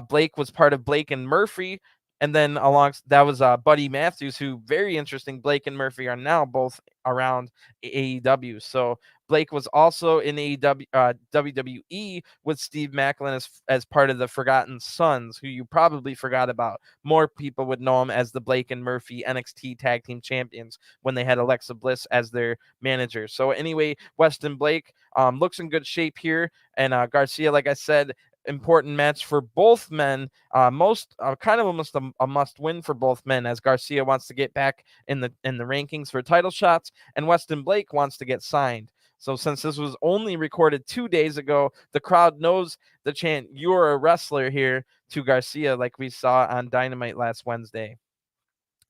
Blake was part of Blake and Murphy. And then that was Buddy Matthews, who, very interesting. Blake and Murphy are now both around AEW. So Blake was also in WWE with Steve Macklin as part of the Forgotten Sons, who you probably forgot about. More people would know him as the Blake and Murphy NXT Tag Team Champions when they had Alexa Bliss as their manager. So anyway, Weston Blake looks in good shape here. And Garcia, like I said, important match for both men. Almost a must win for both men, as Garcia wants to get back in the rankings for title shots, and Weston Blake wants to get signed. So since this was only recorded 2 days ago, the crowd knows the chant "You're a wrestler" here to Garcia, like we saw on Dynamite last Wednesday.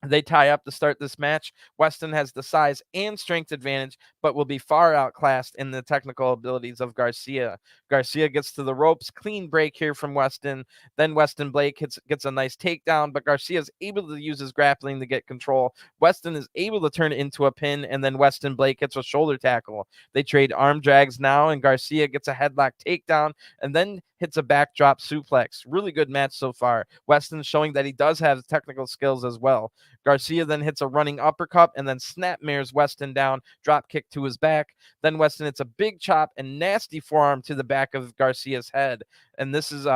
They tie up to start this match. Weston has the size and strength advantage, but will be far outclassed in the technical abilities of Garcia. Garcia gets to the ropes, clean break here from Weston. Then Weston Blake gets a nice takedown, but Garcia is able to use his grappling to get control. Weston is able to turn it into a pin, and then Weston Blake hits a shoulder tackle. They trade arm drags now, and Garcia gets a headlock takedown and then hits a backdrop suplex. Really good match so far. Weston showing that he does have technical skills as well. Garcia then hits a running uppercut and then snapmares Weston down, drop kick to his back. Then Weston hits a big chop and nasty forearm to the back of Garcia's head. And this is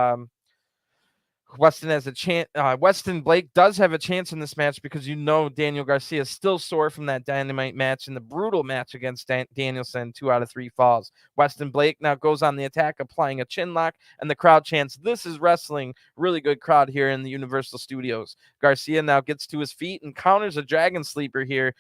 Weston has a chance. Weston Blake does have a chance in this match because Daniel Garcia is still sore from that Dynamite match and the brutal match against Danielson, 2 out of 3 falls. Weston Blake now goes on the attack, applying a chin lock, and the crowd chants, "This is wrestling." Really good crowd here in the Universal Studios. Garcia now gets to his feet and counters a Dragon Sleeper here.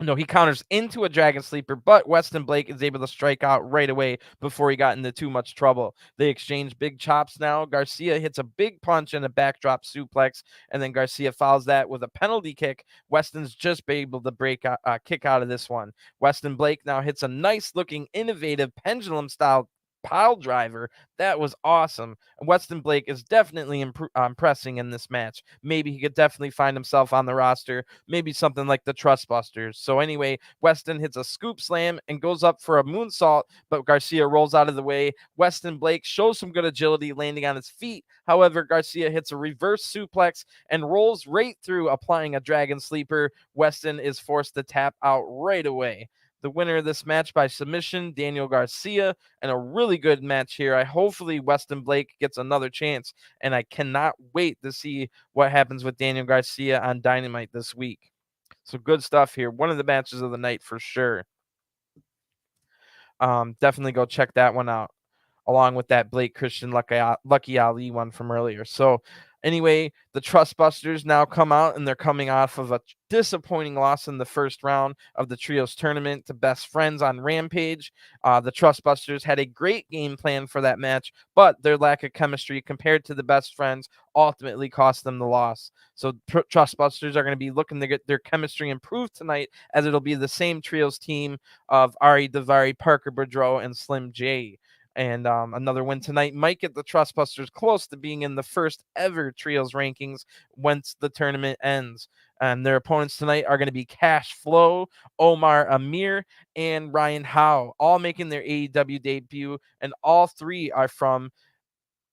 No, he counters into a Dragon Sleeper, but Weston Blake is able to strike out right away before he got into too much trouble. They exchange big chops now. Garcia hits a big punch and a backdrop suplex, and then Garcia follows that with a penalty kick. Weston's just able to kick out of this one. Weston Blake now hits a nice-looking, innovative pendulum-style pile driver. That was awesome. Weston Blake is definitely impressing in this match. Maybe he could definitely find himself on the roster, maybe something like the Trustbusters. So anyway, Weston hits a scoop slam and goes up for a moonsault, but Garcia rolls out of the way. Weston Blake shows some good agility landing on his feet. However, Garcia hits a reverse suplex and rolls right through, applying a Dragon Sleeper. Weston is forced to tap out right away. The winner of this match by submission, Daniel Garcia, and a really good match here. Hopefully Weston Blake gets another chance, and I cannot wait to see what happens with Daniel Garcia on Dynamite this week. So good stuff here. One of the matches of the night for sure. Definitely go check that one out, along with that Blake Christian Lucky Ali one from earlier. So anyway, the Trustbusters now come out, and they're coming off of a disappointing loss in the first round of the Trios tournament to Best Friends on Rampage. The Trustbusters had a great game plan for that match, but their lack of chemistry compared to the Best Friends ultimately cost them the loss. So Trustbusters are going to be looking to get their chemistry improved tonight, as it'll be the same Trios team of Ari Daivari, Parker Boudreaux, and Slim J. And another win tonight might get the Trustbusters close to being in the first ever Trios rankings once the tournament ends. And their opponents tonight are going to be Cash Flow, Omar, Amir, and Ryan Howe, all making their AEW debut, and all three are from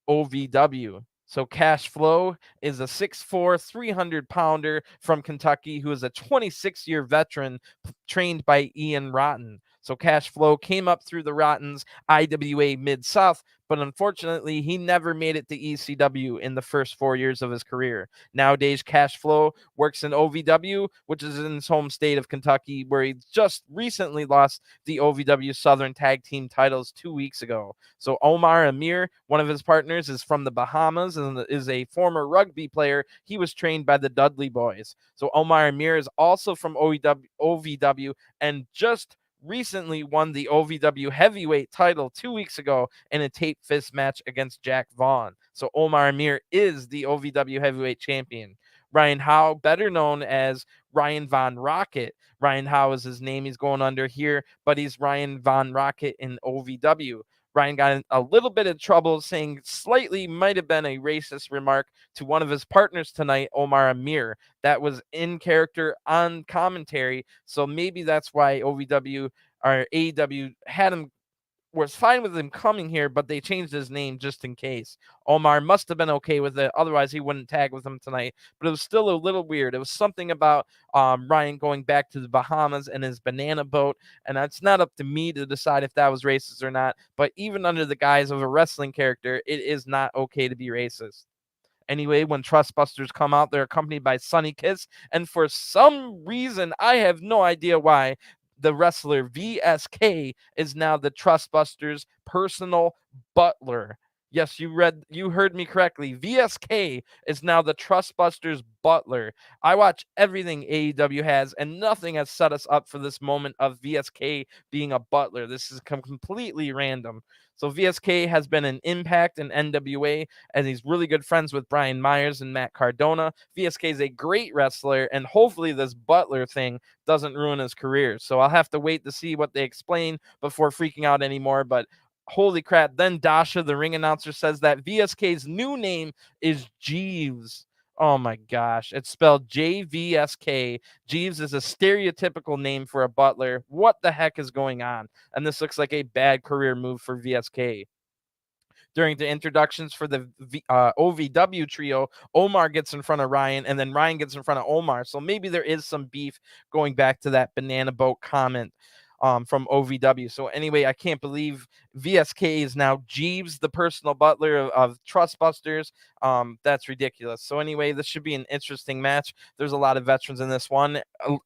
OVW. So Cash Flow is a 6'4", 300-pounder from Kentucky who is a 26-year veteran trained by Ian Rotten. So Cash Flow came up through the Rottens IWA Mid-South, but unfortunately, he never made it to ECW in the first 4 years of his career. Nowadays, Cash Flow works in OVW, which is in his home state of Kentucky, where he just recently lost the OVW Southern Tag Team titles 2 weeks ago. So Omar Amir, one of his partners, is from the Bahamas and is a former rugby player. He was trained by the Dudley Boys. So Omar Amir is also from OVW and just recently won the OVW heavyweight title 2 weeks ago in a tape fist match against Jack Vaughn. So Omar Amir is the OVW heavyweight champion. Ryan Howe, better known as Ryan Von Rocket. Ryan Howe is his name he's going under here, but he's Ryan Von Rocket in OVW. Ryan got in a little bit of trouble saying slightly might have been a racist remark to one of his partners tonight, Omar Amir. That was in character on commentary, so maybe that's why OVW or AEW was fine with him coming here, but they changed his name just in case. Omar must have been okay with it, otherwise he wouldn't tag with him tonight. But it was still a little weird. It was something about Ryan going back to the Bahamas and his banana boat, and it's not up to me to decide if that was racist or not. But even under the guise of a wrestling character, it is not okay to be racist. Anyway, when Trustbusters come out, they're accompanied by Sonny Kiss, and for some reason, I have no idea why, the wrestler VSK is now the Trustbusters' personal butler. Yes, you heard me correctly. VSK is now the Trustbusters butler. I watch everything AEW has, and nothing has set us up for this moment of VSK being a butler. This is completely random. So VSK has been an Impact and NWA, and he's really good friends with Brian Myers and Matt Cardona. VSK is a great wrestler, and hopefully this butler thing doesn't ruin his career. So I'll have to wait to see what they explain before freaking out anymore. But holy crap. Then Dasha, the ring announcer, says that VSK's new name is Jeeves. Oh my gosh. It's spelled JVSK. Jeeves is a stereotypical name for a butler. What the heck is going on? And this looks like a bad career move for VSK. During the introductions for the OVW trio, Omar gets in front of Ryan, and then Ryan gets in front of Omar. So maybe there is some beef going back to that banana boat comment from OVW. So anyway, I can't believe VSK is now Jeeves, the personal butler of Trustbusters. That's ridiculous. So anyway, this should be an interesting match. There's a lot of veterans in this one,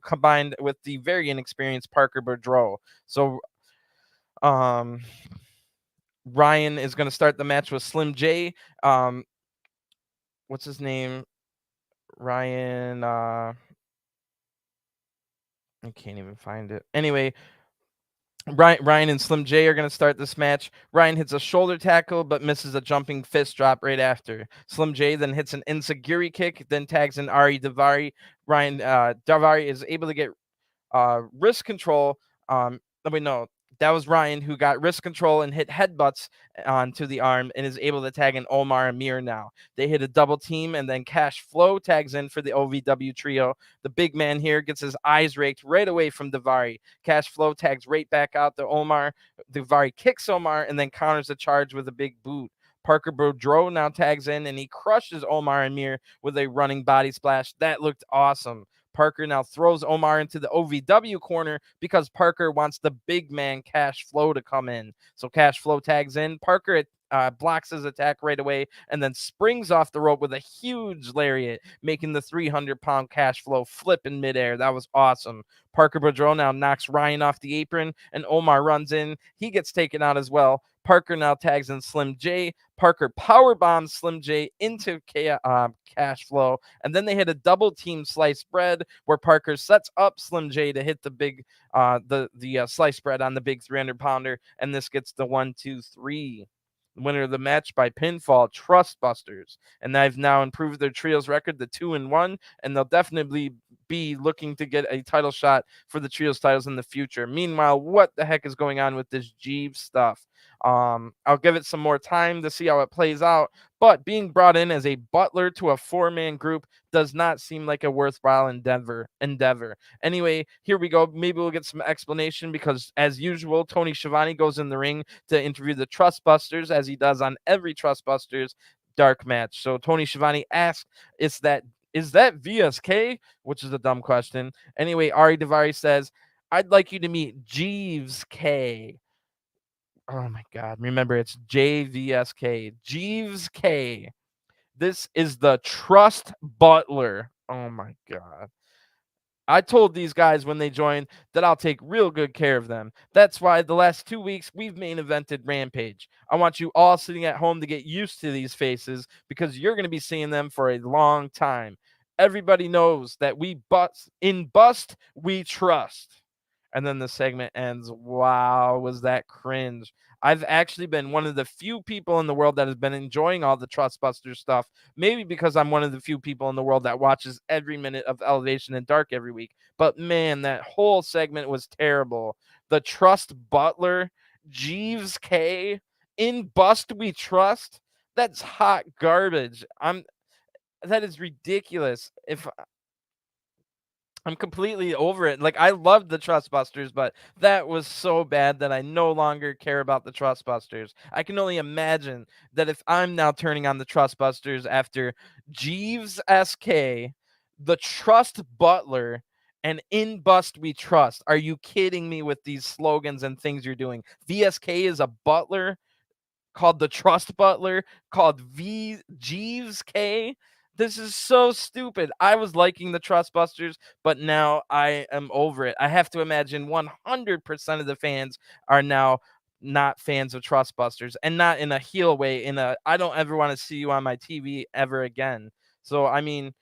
combined with the very inexperienced Parker Boudreaux. So Ryan is going to start the match with Slim J. What's his name? Ryan. I can't even find it. Anyway, Ryan and Slim J are going to start this match. Ryan hits a shoulder tackle, but misses a jumping fist drop right after. Slim J then hits an enziguri kick, then tags in Ari Daivari. Daivari is able to get wrist control. No, that was Ryan who got wrist control and hit headbutts onto the arm and is able to tag in Omar and Amir now. They hit a double team, and then Cash Flow tags in for the OVW trio. The big man here gets his eyes raked right away from Daivari. Cash Flow tags right back out to Omar. Daivari kicks Omar and then counters the charge with a big boot. Parker Boudreaux now tags in, and he crushes Omar and Amir with a running body splash. That looked awesome. Parker now throws Omar into the OVW corner because Parker wants the big man Cash Flow to come in. So Cash Flow tags in. Parker blocks his attack right away and then springs off the rope with a huge lariat, making the 300-pound Cash Flow flip in midair. That was awesome. Parker Boudreaux now knocks Ryan off the apron, and Omar runs in. He gets taken out as well. Parker now tags in Slim J. Parker power bombs Slim J into Cash Flow, and then they hit a double team sliced bread where Parker sets up Slim J to hit the big sliced bread on the big 300-pounder, and this gets the 1-2-3. Winner of the match by pinfall, Trustbusters, and they've now improved their trios record to 2-1, and they'll definitely be looking to get a title shot for the trios titles in the future. Meanwhile, what the heck is going on with this Jeeves stuff? I'll give it some more time to see how it plays out, but being brought in as a butler to a 4-man group does not seem like a worthwhile endeavor. Anyway, here we go. Maybe we'll get some explanation because, as usual, Tony Schiavone goes in the ring to interview the Trustbusters, as he does on every Trustbusters Dark match. So Tony Schiavone asks, is that VSK? Which is a dumb question. Anyway, Ari Daivari says, I'd like you to meet Jeeves K. Oh my God. Remember, it's JVSK. Jeeves K. This is the Trust Butler. Oh my God. I told these guys when they joined that I'll take real good care of them. That's why the last 2 weeks we've main evented Rampage. I want you all sitting at home to get used to these faces because you're going to be seeing them for a long time. Everybody knows that we bust, we trust. And then the segment ends. Wow, was that cringe. I've actually been one of the few people in the world that has been enjoying all the Trustbusters stuff. Maybe because I'm one of the few people in the world that watches every minute of Elevation and Dark every week. But man, that whole segment was terrible. The Trust Butler, Jeeves K, in Bust We Trust. That's hot garbage. That is ridiculous. I'm completely over it. Like, I loved the Trustbusters, but that was so bad that I no longer care about the Trustbusters. I can only imagine that if I'm now turning on the Trustbusters after Jeeves SK, the Trust Butler, and In Bust We Trust. Are you kidding me with these slogans and things you're doing? VSK is a butler called the Trust Butler, called Jeeves K. This is so stupid. I was liking the Trustbusters, but now I am over it. I have to imagine 100% of the fans are now not fans of Trustbusters, and not in a heel way, in a I don't ever want to see you on my TV ever again. So I mean,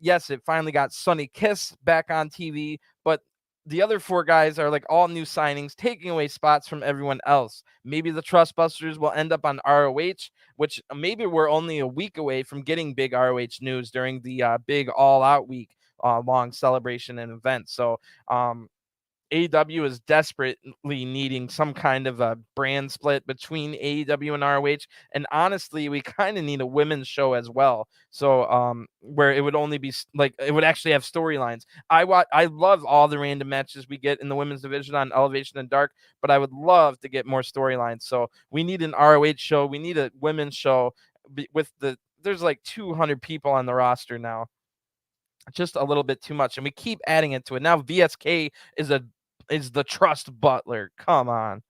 yes, it finally got Sonny Kiss back on TV, but the other four guys are like all new signings, taking away spots from everyone else. Maybe the Trustbusters will end up on ROH, which maybe we're only a week away from getting big ROH news during the big All Out week long celebration and event. So AEW is desperately needing some kind of a brand split between AEW and ROH. And honestly, we kind of need a women's show as well. So where it would only be like it would actually have storylines. I love all the random matches we get in the women's division on Elevation and Dark, but I would love to get more storylines. So we need an ROH show. We need a women's show with there's like 200 people on the roster now. Just a little bit too much, and we keep adding it to it. Now VSK is the trust butler. Come on.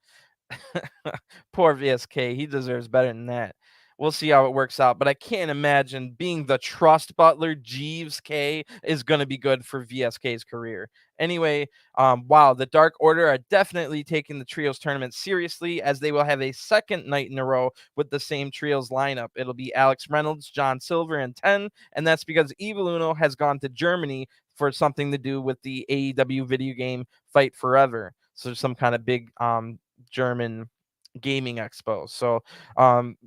Poor VSK. He deserves better than that. We'll see how it works out, but I can't imagine being the trust butler. Jeeves K is going to be good for VSK's career. Anyway, wow, the Dark Order are definitely taking the Trios tournament seriously, as they will have a second night in a row with the same Trios lineup. It'll be Alex Reynolds, John Silver, and 10, and that's because Evil Uno has gone to Germany for something to do with the AEW video game Fight Forever. So some kind of big German gaming expo. So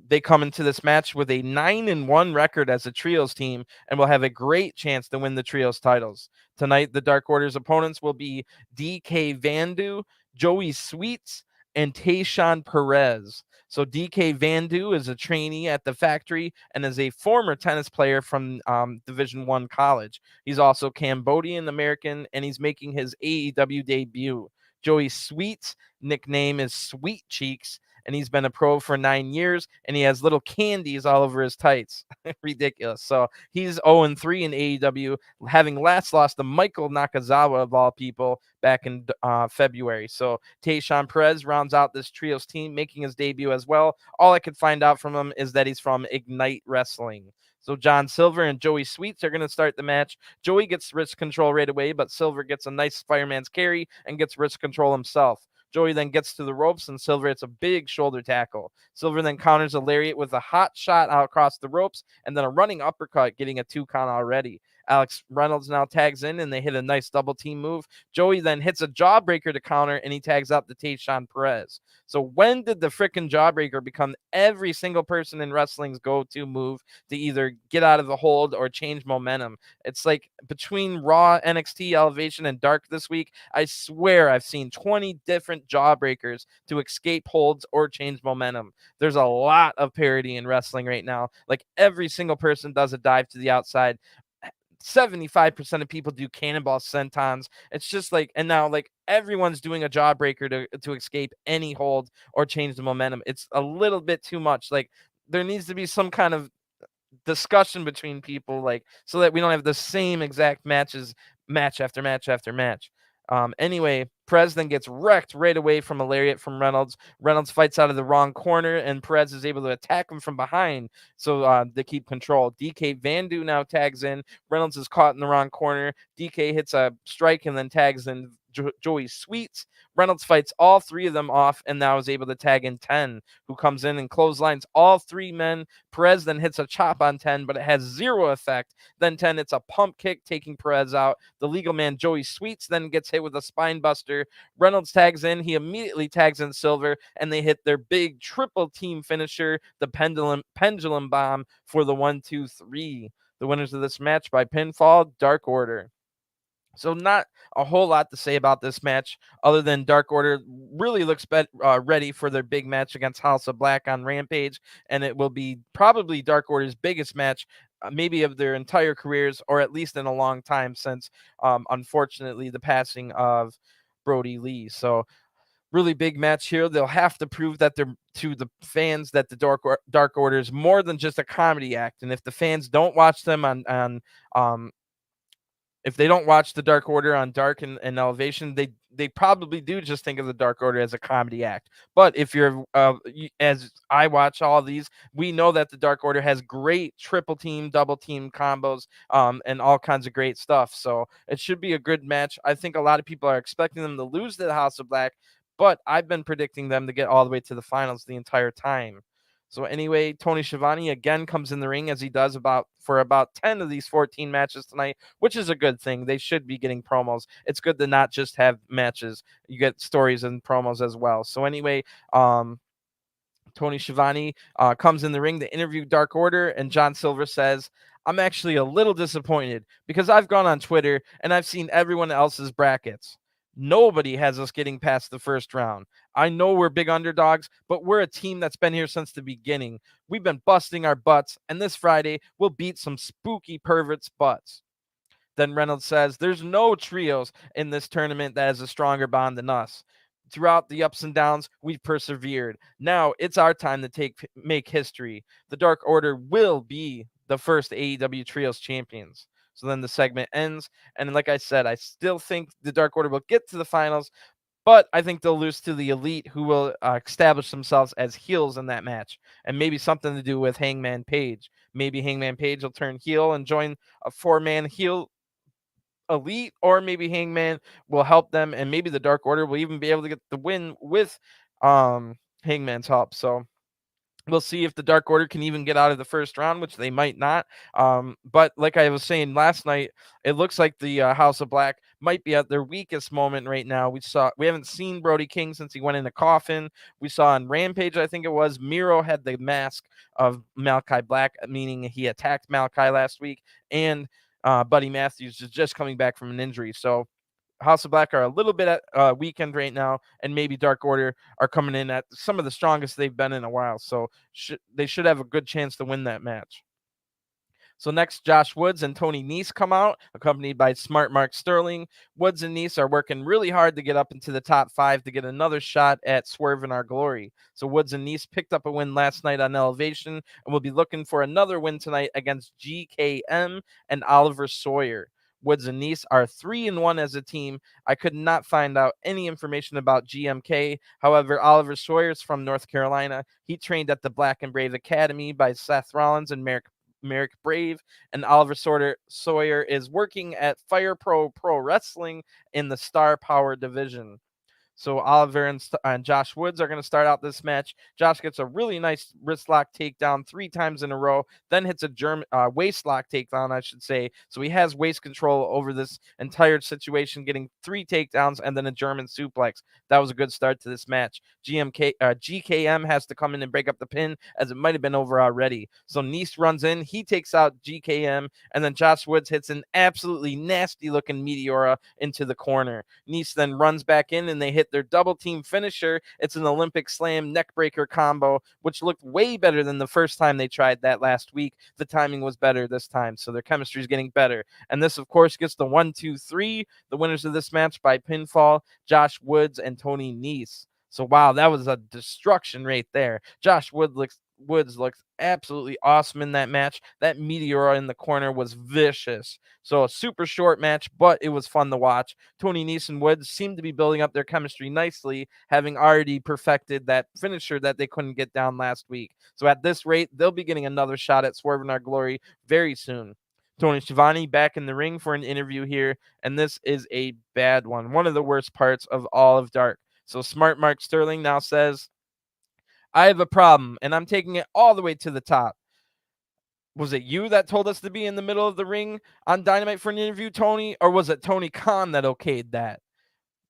they come into this match with a 9-1 record as a trios team and will have a great chance to win the trios titles. Tonight, the Dark Order's opponents will be DK Vandu, Joey Sweets, and Taishan Perez. So DK Vandu is a trainee at the factory and is a former tennis player from Division I college. He's also Cambodian American, and he's making his AEW debut. Joey Sweets' nickname is Sweet Cheeks, and he's been a pro for 9 years, and he has little candies all over his tights. Ridiculous. So he's 0-3 in AEW, having last lost to Michael Nakazawa, of all people, back in February. So Taishan Perez rounds out this trios team, making his debut as well. All I could find out from him is that he's from Ignite Wrestling. So John Silver and Joey Sweets are going to start the match. Joey gets wrist control right away, but Silver gets a nice fireman's carry and gets wrist control himself. Joey then gets to the ropes, and Silver hits a big shoulder tackle. Silver then counters a lariat with a hot shot out across the ropes, and then a running uppercut, getting a 2 count already. Alex Reynolds now tags in, and they hit a nice double team move. Joey then hits a jawbreaker to counter, and he tags out the Taishan Perez. So when did the frickin' jawbreaker become every single person in wrestling's go-to move to either get out of the hold or change momentum? It's like between Raw, NXT, Elevation, and Dark this week, I swear I've seen 20 different jawbreakers to escape holds or change momentum. There's a lot of parity in wrestling right now. Like every single person does a dive to the outside. 75% of people do cannonball sentons. It's just like, and now like everyone's doing a jawbreaker to escape any hold or change the momentum. It's a little bit too much. Like there needs to be some kind of discussion between people, like so that we don't have the same exact matches, match after match after match. Anyway, Perez then gets wrecked right away from a lariat from Reynolds. Reynolds fights out of the wrong corner, and Perez is able to attack him from behind, so they keep control. DK Vandu now tags in. Reynolds is caught in the wrong corner. DK hits a strike and then tags in Joey Sweets. Reynolds fights all 3 of them off and now is able to tag in 10, who comes in and clotheslines all 3 men. Perez then hits a chop on 10, but it has 0 effect. Then 10 hits a pump kick, taking Perez out. The legal man Joey Sweets then gets hit with a spine buster. Reynolds tags in. He immediately tags in Silver, and they hit their big triple team finisher, the pendulum bomb, for the 1-2-3. The winners of this match by pinfall, Dark Order. So not a whole lot to say about this match other than Dark Order really looks ready for their big match against House of Black on Rampage, and it will be probably Dark Order's biggest match, maybe of their entire careers, or at least in a long time, since unfortunately the passing of Brody Lee. So really big match here. They'll have to prove that they're to the fans that the Dark Order is more than just a comedy act, and if the fans don't watch them on if they don't watch the Dark Order on Dark and Elevation, they probably do just think of the Dark Order as a comedy act. But if you're, as I watch all these, we know that the Dark Order has great triple team, double team combos, and all kinds of great stuff. So it should be a good match. I think a lot of people are expecting them to lose to the House of Black, but I've been predicting them to get all the way to the finals the entire time. So anyway, Tony Schiavone again comes in the ring, as he does for about 10 of these 14 matches tonight, which is a good thing. They should be getting promos. It's good to not just have matches. You get stories and promos as well. So anyway, Tony Schiavone comes in the ring to interview Dark Order, and John Silver says, "I'm actually a little disappointed because I've gone on Twitter and I've seen everyone else's brackets. Nobody has us getting past the first round. I know we're big underdogs, but we're a team that's been here since the beginning. We've been busting our butts, and this Friday we'll beat some spooky perverts' butts." Then Reynolds says, "There's no trios in this tournament that has a stronger bond than us. Throughout the ups and downs, we've persevered. Now it's our time to make history. The Dark Order will be the first AEW Trios champions." So then the segment ends. And like I said, I still think the Dark Order will get to the finals, but I think they'll lose to the Elite, who will establish themselves as heels in that match. And maybe something to do with Hangman Page. Maybe Hangman Page will turn heel and join a four-man heel Elite, or maybe Hangman will help them, and maybe the Dark Order will even be able to get the win with Hangman's help. So we'll see if the Dark Order can even get out of the first round, which they might not. But like I was saying last night, it looks like the House of Black might be at their weakest moment right now. We haven't seen Brody King since he went in a coffin. We saw on Rampage, I think it was, Miro had the mask of Malachi Black, meaning he attacked Malachi last week, and Buddy Matthews is just coming back from an injury. So House of Black are a little bit at weekend right now, and maybe Dark Order are coming in at some of the strongest they've been in a while. So they should have a good chance to win that match. So next, Josh Woods and Tony Nese come out, accompanied by Smart Mark Sterling. Woods and Nese are working really hard to get up into the top 5 to get another shot at Swerve in Our Glory. So Woods and Nese picked up a win last night on Elevation, and will be looking for another win tonight against GKM and Oliver Sawyer. Woods and Nese are 3-1 as a team. I could not find out any information about GMK. However, Oliver Sawyer is from North Carolina. He trained at the Black and Brave Academy by Seth Rollins and Merrick Brave, and Oliver Sawyer is working at Fire Pro Wrestling in the Star Power division. So Oliver and Josh Woods are going to start out this match. Josh gets a really nice wrist lock takedown 3 times in a row, then hits a German waist lock takedown, I should say. So he has waist control over this entire situation, getting 3 takedowns and then a German suplex. That was a good start to this match. GKM has to come in and break up the pin, as it might have been over already. So Nese runs in, he takes out GKM, and then Josh Woods hits an absolutely nasty looking Meteora into the corner. Nese then runs back in, and they hit their double team finisher. It's an Olympic slam neckbreaker combo, which looked way better than the first time they tried that last week. The timing was better this time, so their chemistry is getting better. And this, of course, gets the 1, 2, 3. The winners of this match by pinfall, Josh Woods and Tony Nese. So, wow, that was a destruction right there. Josh Woods looks absolutely awesome in that match. That Meteora in the corner was vicious. So a super short match, but it was fun to watch. Tony Nese and Woods seem to be building up their chemistry nicely, having already perfected that finisher that they couldn't get down last week. So at this rate, they'll be getting another shot at Swerve in Our Glory very soon. Tony Schiavone back in the ring for an interview here, and this is a bad one. One of the worst parts of all of Dark. So Smart Mark Sterling now says, "I have a problem, and I'm taking it all the way to the top. Was it you that told us to be in the middle of the ring on Dynamite for an interview, Tony? Or was it Tony Khan that okayed that?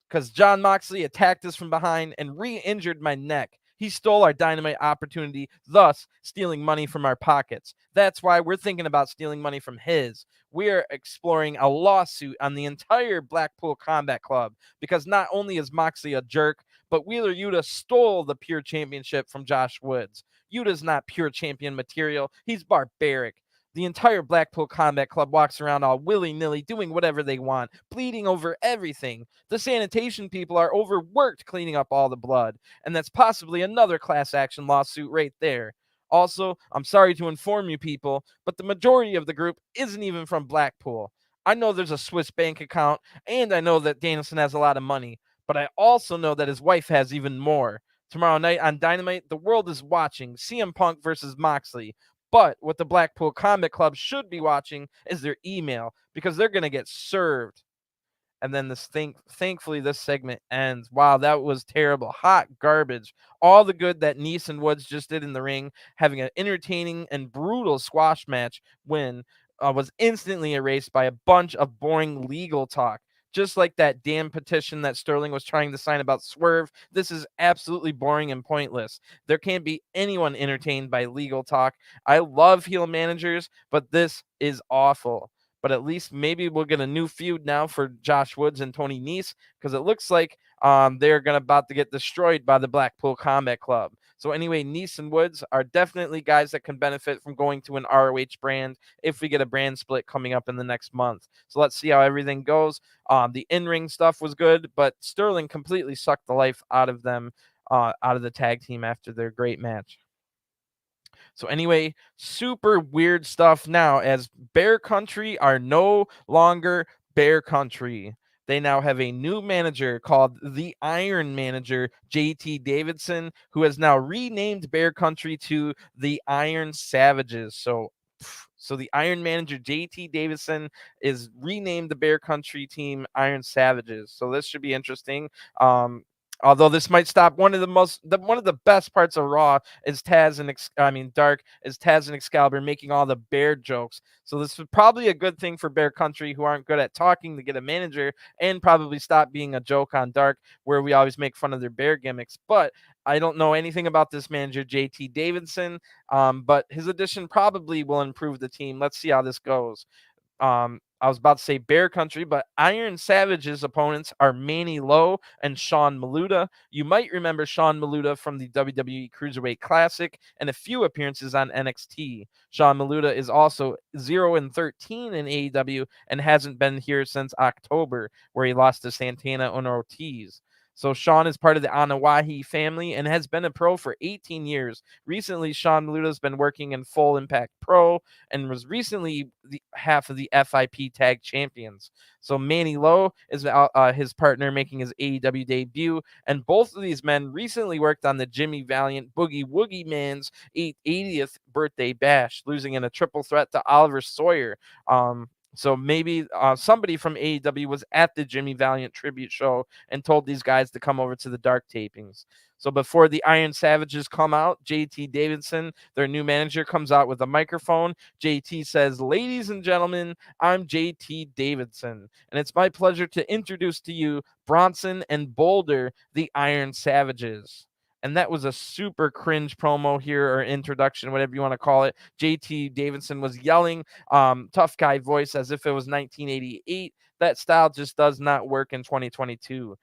Because John Moxley attacked us from behind and re-injured my neck. He stole our Dynamite opportunity, thus stealing money from our pockets. That's why we're thinking about stealing money from his. We're exploring a lawsuit on the entire Blackpool Combat Club, because not only is Moxley a jerk, but Wheeler Yuta stole the Pure Championship from Josh Woods. Yuta's not pure champion material. He's barbaric. The entire Blackpool Combat Club walks around all willy-nilly, doing whatever they want, bleeding over everything. The sanitation people are overworked cleaning up all the blood, and that's possibly another class action lawsuit right there. Also, I'm sorry to inform you people, but the majority of the group isn't even from Blackpool. I know there's a Swiss bank account, and I know that Danielson has a lot of money, but I also know that his wife has even more. Tomorrow night on Dynamite, the world is watching CM Punk versus Moxley. But what the Blackpool Combat Club should be watching is their email, because they're going to get served. And then thankfully this segment ends. Wow, that was terrible. Hot garbage. All the good that Nese and Woods just did in the ring, having an entertaining and brutal squash match win, was instantly erased by a bunch of boring legal talk. Just like that damn petition that Sterling was trying to sign about Swerve, this is absolutely boring and pointless. There can't be anyone entertained by legal talk. I love heel managers, but this is awful. But at least maybe we'll get a new feud now for Josh Woods and Tony Nese, because it looks like they're about to get destroyed by the Blackpool Combat Club. So anyway, Nese and Woods are definitely guys that can benefit from going to an ROH brand if we get a brand split coming up in the next month. So let's see how everything goes. The in-ring stuff was good, but Sterling completely sucked the life out of them, out of the tag team after their great match. So anyway, super weird stuff now, as Bear Country are no longer Bear Country. They now have a new manager called the Iron Manager, JT Davidson, who has now renamed Bear Country to the Iron Savages. So the Iron Manager, JT Davidson, is renamed the Bear Country team Iron Savages. So this should be interesting. Although this might stop, one of the best parts of Raw is Dark is Taz and Excalibur making all the bear jokes. So this is probably a good thing for Bear Country, who aren't good at talking, to get a manager, and probably stop being a joke on Dark, where we always make fun of their bear gimmicks. But I don't know anything about this manager, JT Davidson, but his addition probably will improve the team. Let's see how this goes. I was about to say Bear Country, but Iron Savage's opponents are Manny Lowe and Sean Maluta. You might remember Sean Maluta from the WWE Cruiserweight Classic and a few appearances on NXT. Sean Maluta is also 0-13 in AEW and hasn't been here since October, where he lost to Santana and Ortiz. So Sean is part of the Anawahi family and has been a pro for 18 years. Recently, Sean Maluta has been working in Full Impact Pro and was recently half of the FIP Tag Champions. So Manny Lowe is his partner making his AEW debut, and both of these men recently worked on the Jimmy Valiant Boogie Woogie Man's 80th birthday bash, losing in a triple threat to Oliver Sawyer. So maybe somebody from AEW was at the Jimmy Valiant tribute show and told these guys to come over to the Dark tapings. So before the Iron Savages come out, JT Davidson, their new manager, comes out with a microphone. JT says, "Ladies and gentlemen, I'm JT Davidson, and it's my pleasure to introduce to you Bronson and Boulder, the Iron Savages." And that was a super cringe promo here, or introduction, whatever you want to call it. JT Davidson was yelling tough guy voice as if it was 1988. That style just does not work in 2022.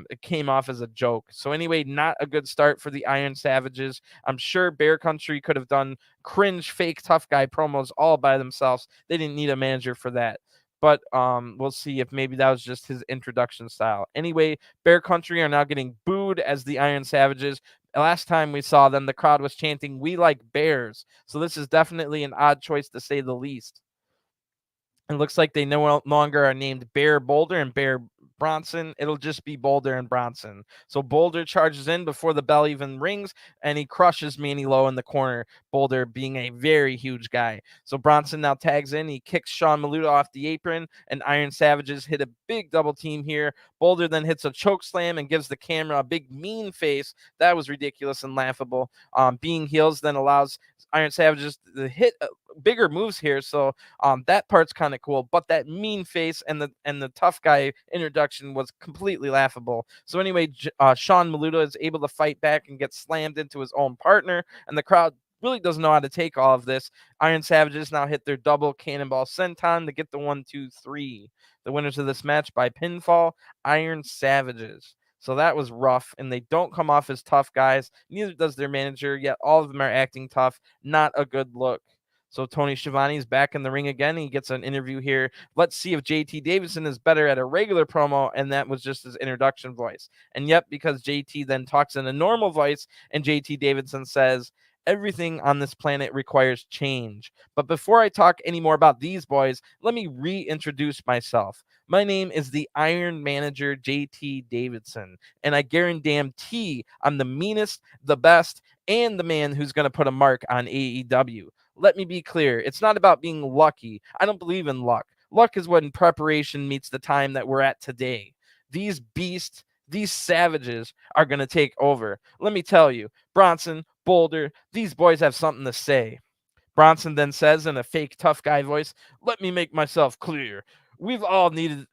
It came off as a joke. So anyway, not a good start for the Iron Savages. I'm sure Bear Country could have done cringe fake tough guy promos all by themselves. They didn't need a manager for that. But we'll see if maybe that was just his introduction style. Anyway, Bear Country are now getting booed as the Iron Savages. Last time we saw them, the crowd was chanting, "We like bears." So this is definitely an odd choice, to say the least. It looks like they no longer are named Bear Boulder and Bear Bronson. It'll just be Boulder and Bronson. So Boulder charges in before the bell even rings, and he crushes Manny Lowe in the corner, Boulder being a very huge guy. So Bronson now tags in. He kicks Sean Maluta off the apron, and Iron Savages hit a big double team here. Boulder then hits a choke slam and gives the camera a big mean face. That was ridiculous and laughable. Being heels then allows Iron Savages to hit bigger moves here. So that part's kind of cool, but that mean face and the tough guy introduction was completely laughable. So anyway, Sean Maluta is able to fight back and get slammed into his own partner, and the crowd really doesn't know how to take all of this. Iron Savages now hit their double cannonball senton to get the 1-2-3. The winners of this match by pinfall, Iron Savages. So that was rough, and they don't come off as tough guys. Neither does their manager, yet all of them are acting tough. Not a good look. So Tony Schiavone is back in the ring again. He gets an interview here. Let's see if JT Davidson is better at a regular promo, and that was just his introduction voice. And yep, because JT then talks in a normal voice, and JT Davidson says, "Everything on this planet requires change. But before I talk any more about these boys, let me reintroduce myself. My name is the Iron Manager, JT Davidson, and I guarantee I'm the meanest, the best, and the man who's going to put a mark on AEW. Let me be clear. It's not about being lucky. I don't believe in luck. Luck is when preparation meets the time that we're at today. These beasts, these savages are going to take over. Let me tell you, Bronson, Boulder, these boys have something to say. Bronson then says in a fake tough guy voice, "Let me make myself clear. We've all needed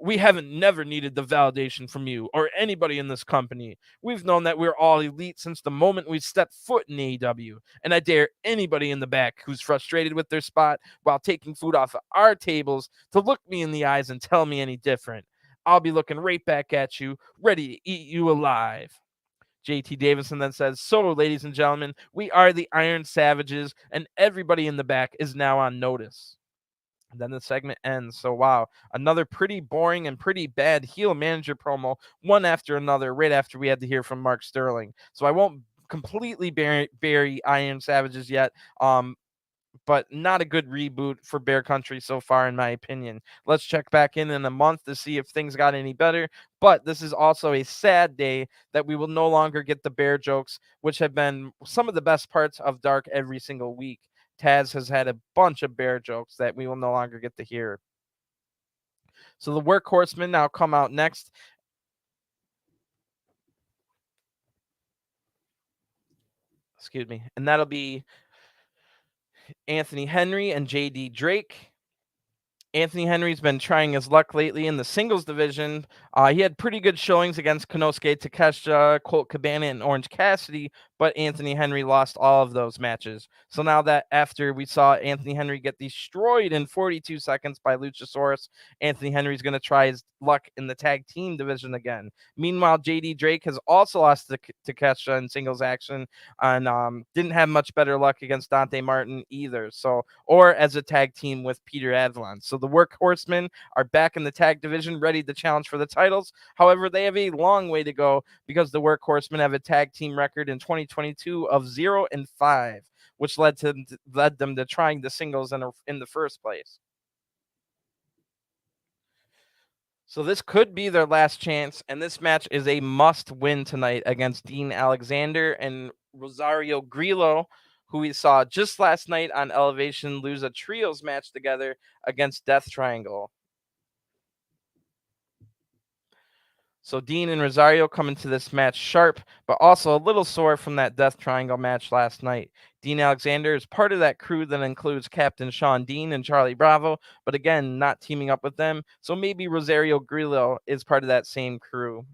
we haven't never needed the validation from you or anybody in this company. We've known that we're all elite since the moment we stepped foot in AEW. And I dare anybody in the back who's frustrated with their spot while taking food off of our tables to look me in the eyes and tell me any different. I'll be looking right back at you, ready to eat you alive." JT Davidson then says, "So, ladies and gentlemen, we are the Iron Savages, and everybody in the back is now on notice." And then the segment ends. So, wow, another pretty boring and pretty bad heel manager promo, one after another, right after we had to hear from Mark Sterling. So, I won't completely bury Iron Savages yet. But not a good reboot for Bear Country so far, in my opinion. Let's check back in a month to see if things got any better. But this is also a sad day that we will no longer get the Bear jokes, which have been some of the best parts of Dark every single week. Taz has had a bunch of Bear jokes that we will no longer get to hear. So the Workhorsemen now come out next. Excuse me. And that'll be Anthony Henry and JD Drake. Anthony Henry's been trying his luck lately in the singles division. He had pretty good showings against Konosuke Takeshita, Colt Cabana, and Orange Cassidy, but Anthony Henry lost all of those matches. So now that after we saw Anthony Henry get destroyed in 42 seconds by Luchasaurus, Anthony Henry's going to try his luck in the tag team division again. Meanwhile, JD Drake has also lost to Takeshita in singles action and didn't have much better luck against Dante Martin either. So, or as a tag team with Peter Avalon. So the Workhorsemen are back in the tag division, ready to challenge for the titles. However, they have a long way to go because the Workhorsemen have a tag team record in 2022 of 0-5, which led them to trying the singles in the first place. So this could be their last chance, and this match is a must-win tonight against Dean Alexander and Rosario Grillo, who we saw just last night on Elevation lose a trios match together against Death Triangle. So Dean and Rosario come into this match sharp, but also a little sore from that Death Triangle match last night. Dean Alexander is part of that crew that includes Captain Sean Dean and Charlie Bravo, but again, not teaming up with them. So maybe Rosario Grillo is part of that same crew.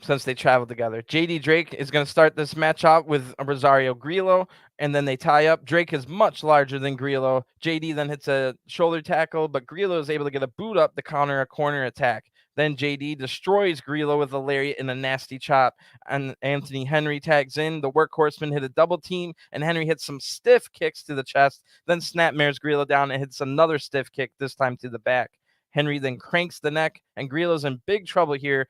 Since they traveled together. JD Drake is going to start this match out with Rosario Grillo, and then they tie up. Drake is much larger than Grillo. JD then hits a shoulder tackle, but Grillo is able to get a boot up to counter a corner attack. Then JD destroys Grillo with a lariat and a nasty chop, and Anthony Henry tags in. The Workhorsemen hit a double team, and Henry hits some stiff kicks to the chest, then snapmares Grillo down and hits another stiff kick, this time to the back. Henry then cranks the neck, and Grillo's in big trouble here.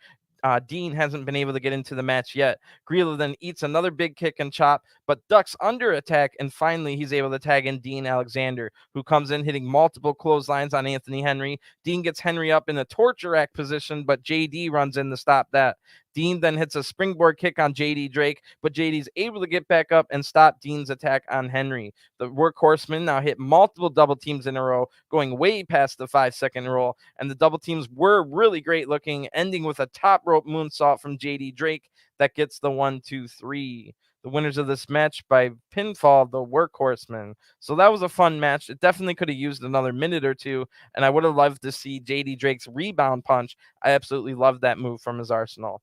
Dean hasn't been able to get into the match yet. Grillo then eats another big kick and chop, but ducks under attack, and finally he's able to tag in Dean Alexander, who comes in hitting multiple clotheslines on Anthony Henry. Dean gets Henry up in a torture rack position, but JD runs in to stop that. Dean then hits a springboard kick on JD Drake, but JD's able to get back up and stop Dean's attack on Henry. The Workhorsemen now hit multiple double teams in a row, going way past the 5-second rule, and the double teams were really great looking, ending with a top rope moonsault from JD Drake that gets the 1-2-3. The winners of this match by pinfall, the Workhorsemen. So that was a fun match. It definitely could have used another minute or two, and I would have loved to see JD Drake's rebound punch. I absolutely loved that move from his arsenal.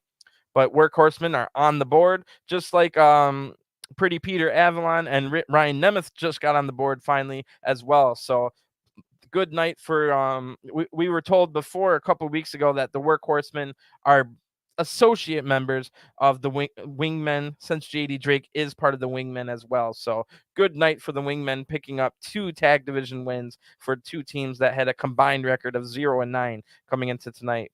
But Workhorsemen are on the board, just like Pretty Peter Avalon and Ryan Nemeth just got on the board finally as well. So good night for we were told before a couple weeks ago that the Workhorsemen are associate members of the Wingmen, since JD Drake is part of the Wingmen as well. So good night for the Wingmen, picking up 2 tag division wins for 2 teams that had a combined record of 0-9 coming into tonight.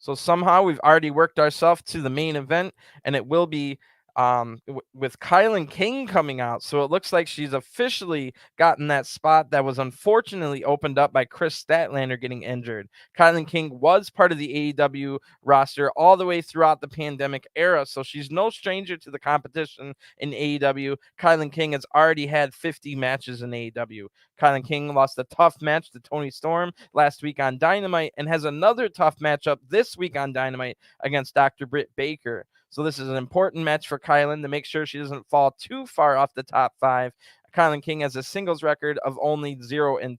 So somehow we've already worked ourselves to the main event, and it will be with Kylan King coming out. So it looks like she's officially gotten that spot that was unfortunately opened up by Chris Statlander getting injured. Kylan King was part of the AEW roster all the way throughout the pandemic era, so she's no stranger to the competition in AEW. Kylan King has already had 50 matches in AEW. Kylan King lost a tough match to Toni Storm last week on Dynamite and has another tough matchup this week on Dynamite against Dr. Britt Baker. So this is an important match for Kylan to make sure she doesn't fall too far off the top 5. Kylan King has a singles record of only 0-2 in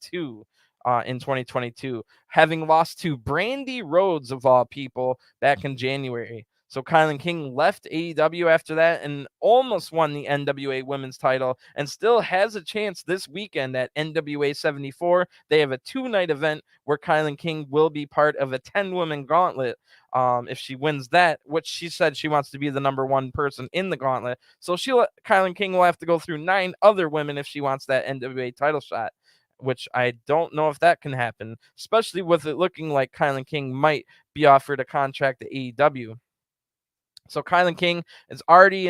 2022, having lost to Brandy Rhodes of all people back in January. So Kylan King left AEW after that and almost won the NWA Women's title and still has a chance this weekend at NWA 74. They have a 2-night event where Kylan King will be part of a 10-woman gauntlet. If she wins that, which she said she wants to be the number 1 person in the gauntlet. So Kylan King will have to go through 9 other women if she wants that NWA title shot, which I don't know if that can happen, especially with it looking like Kylan King might be offered a contract at AEW. So Kylan King is already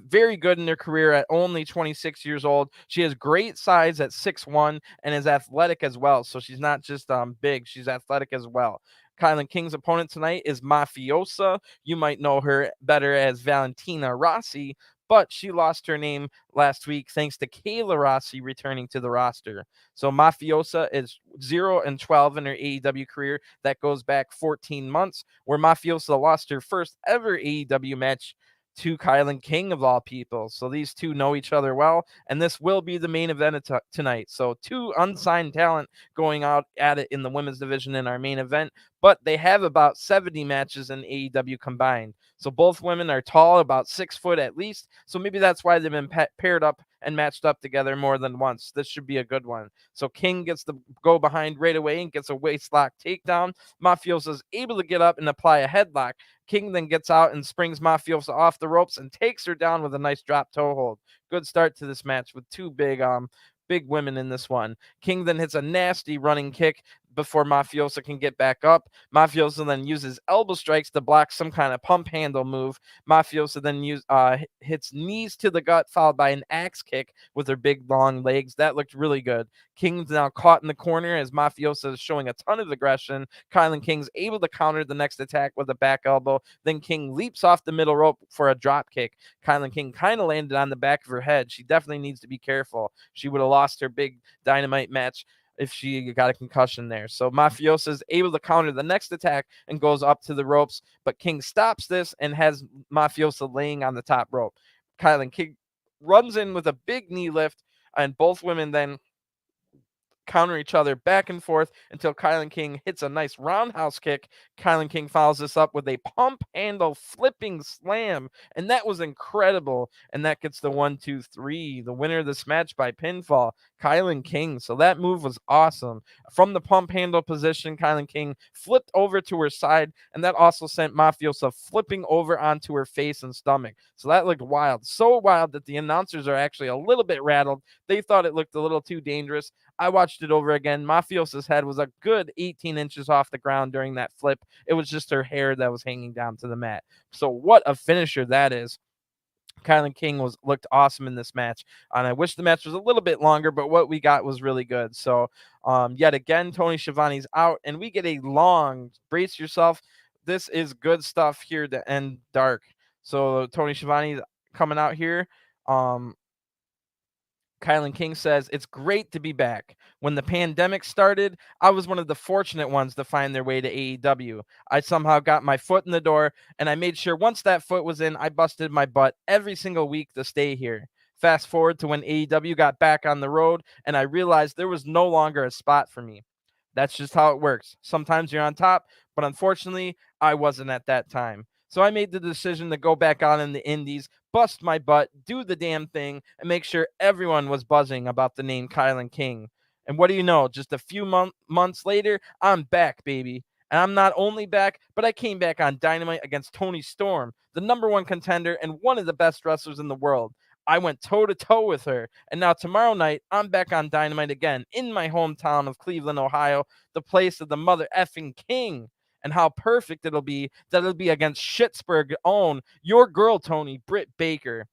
very good in her career at only 26 years old. She has great size at 6'1" and is athletic as well. So she's not just big, she's athletic as well. Kylan King's opponent tonight is Mafiosa. You might know her better as Valentina Rossi, but she lost her name last week thanks to Kayla Rossi returning to the roster. So Mafiosa is 0-12 in her AEW career. That goes back 14 months, where Mafiosa lost her first ever AEW match to Kylan King of all people. So these two know each other well, and this will be the main event tonight. So 2 unsigned talent going out at it in the women's division in our main event, but they have about 70 matches in AEW combined. So both women are tall, about 6 foot at least. So maybe that's why they've been paired up and matched up together more than once. This should be a good one. So King gets the go behind right away and gets a waistlock takedown. Mafiosa is able to get up and apply a headlock. King then gets out and springs Mafiosa off the ropes and takes her down with a nice drop toe hold. Good start to this match with 2 big women in this one. King then hits a nasty running kick before Mafiosa can get back up. Mafiosa then uses elbow strikes to block some kind of pump handle move. Mafiosa then hits knees to the gut, followed by an axe kick with her big long legs. That looked really good. King's now caught in the corner as Mafiosa is showing a ton of aggression. Kylan King's able to counter the next attack with a back elbow. Then King leaps off the middle rope for a drop kick. Kylan King kind of landed on the back of her head. She definitely needs to be careful. She would have lost her big Dynamite match if she got a concussion there. So Mafiosa is able to counter the next attack and goes up to the ropes, but King stops this and has Mafiosa laying on the top rope. Kylan King runs in with a big knee lift, and both women then counter each other back and forth until Kylan King hits a nice roundhouse kick. Kylan King follows this up with a pump handle flipping slam, and that was incredible. And that gets the 1-2-3. The winner of this match by pinfall, Kylan King. So that move was awesome. From the pump handle position, Kylan King flipped over to her side, and that also sent Mafiosa flipping over onto her face and stomach. So that looked wild. So wild that the announcers are actually a little bit rattled. They thought it looked a little too dangerous. I watched it over again. Mafiosa's head was a good 18 inches off the ground during that flip. It was just her hair that was hanging down to the mat. So what a finisher that is. Kylan King looked awesome in this match, and I wish the match was a little bit longer, but what we got was really good. So yet again, Tony Schiavone's out, and we get a long, brace yourself, this is good stuff here to end Dark. So Tony Schiavone's coming out here. Kylan King says, "It's great to be back. When the pandemic started, I was one of the fortunate ones to find their way to AEW. I somehow got my foot in the door, and I made sure once that foot was in, I busted my butt every single week to stay here. Fast forward to when AEW got back on the road, and I realized there was no longer a spot for me. That's just how it works. Sometimes you're on top, but unfortunately, I wasn't at that time. So I made the decision to go back on in the indies, bust my butt, do the damn thing, and make sure everyone was buzzing about the name Kylan King. And what do you know? Just a few months later, I'm back, baby. And I'm not only back, but I came back on Dynamite against Toni Storm, the #1 contender and one of the best wrestlers in the world. I went toe-to-toe with her. And now tomorrow night, I'm back on Dynamite again in my hometown of Cleveland, Ohio, the place of the mother effing king. and how perfect it'll be that it'll be against Schittsburg own your girl Tony, Britt Baker.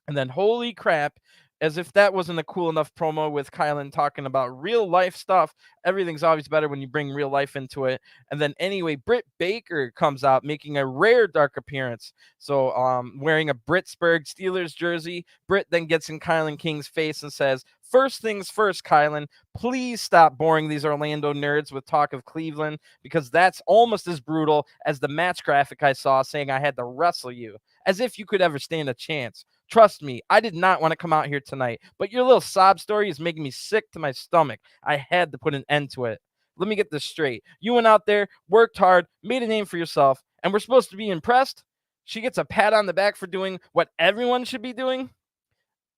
And then, holy crap, as if that wasn't a cool enough promo with Kylan talking about real life stuff. Everything's always better when you bring real life into it. And then anyway, Britt Baker comes out making a rare Dark appearance. So wearing a Britsburg Steelers jersey, Britt then gets in Kylan King's face and says, "First things first, Kylan, please stop boring these Orlando nerds with talk of Cleveland, because that's almost as brutal as the match graphic I saw saying I had to wrestle you. As if you could ever stand a chance. Trust me, I did not want to come out here tonight, but your little sob story is making me sick to my stomach. I had to put an end to it. Let me get this straight. You went out there, worked hard, made a name for yourself, and we're supposed to be impressed? She gets a pat on the back for doing what everyone should be doing?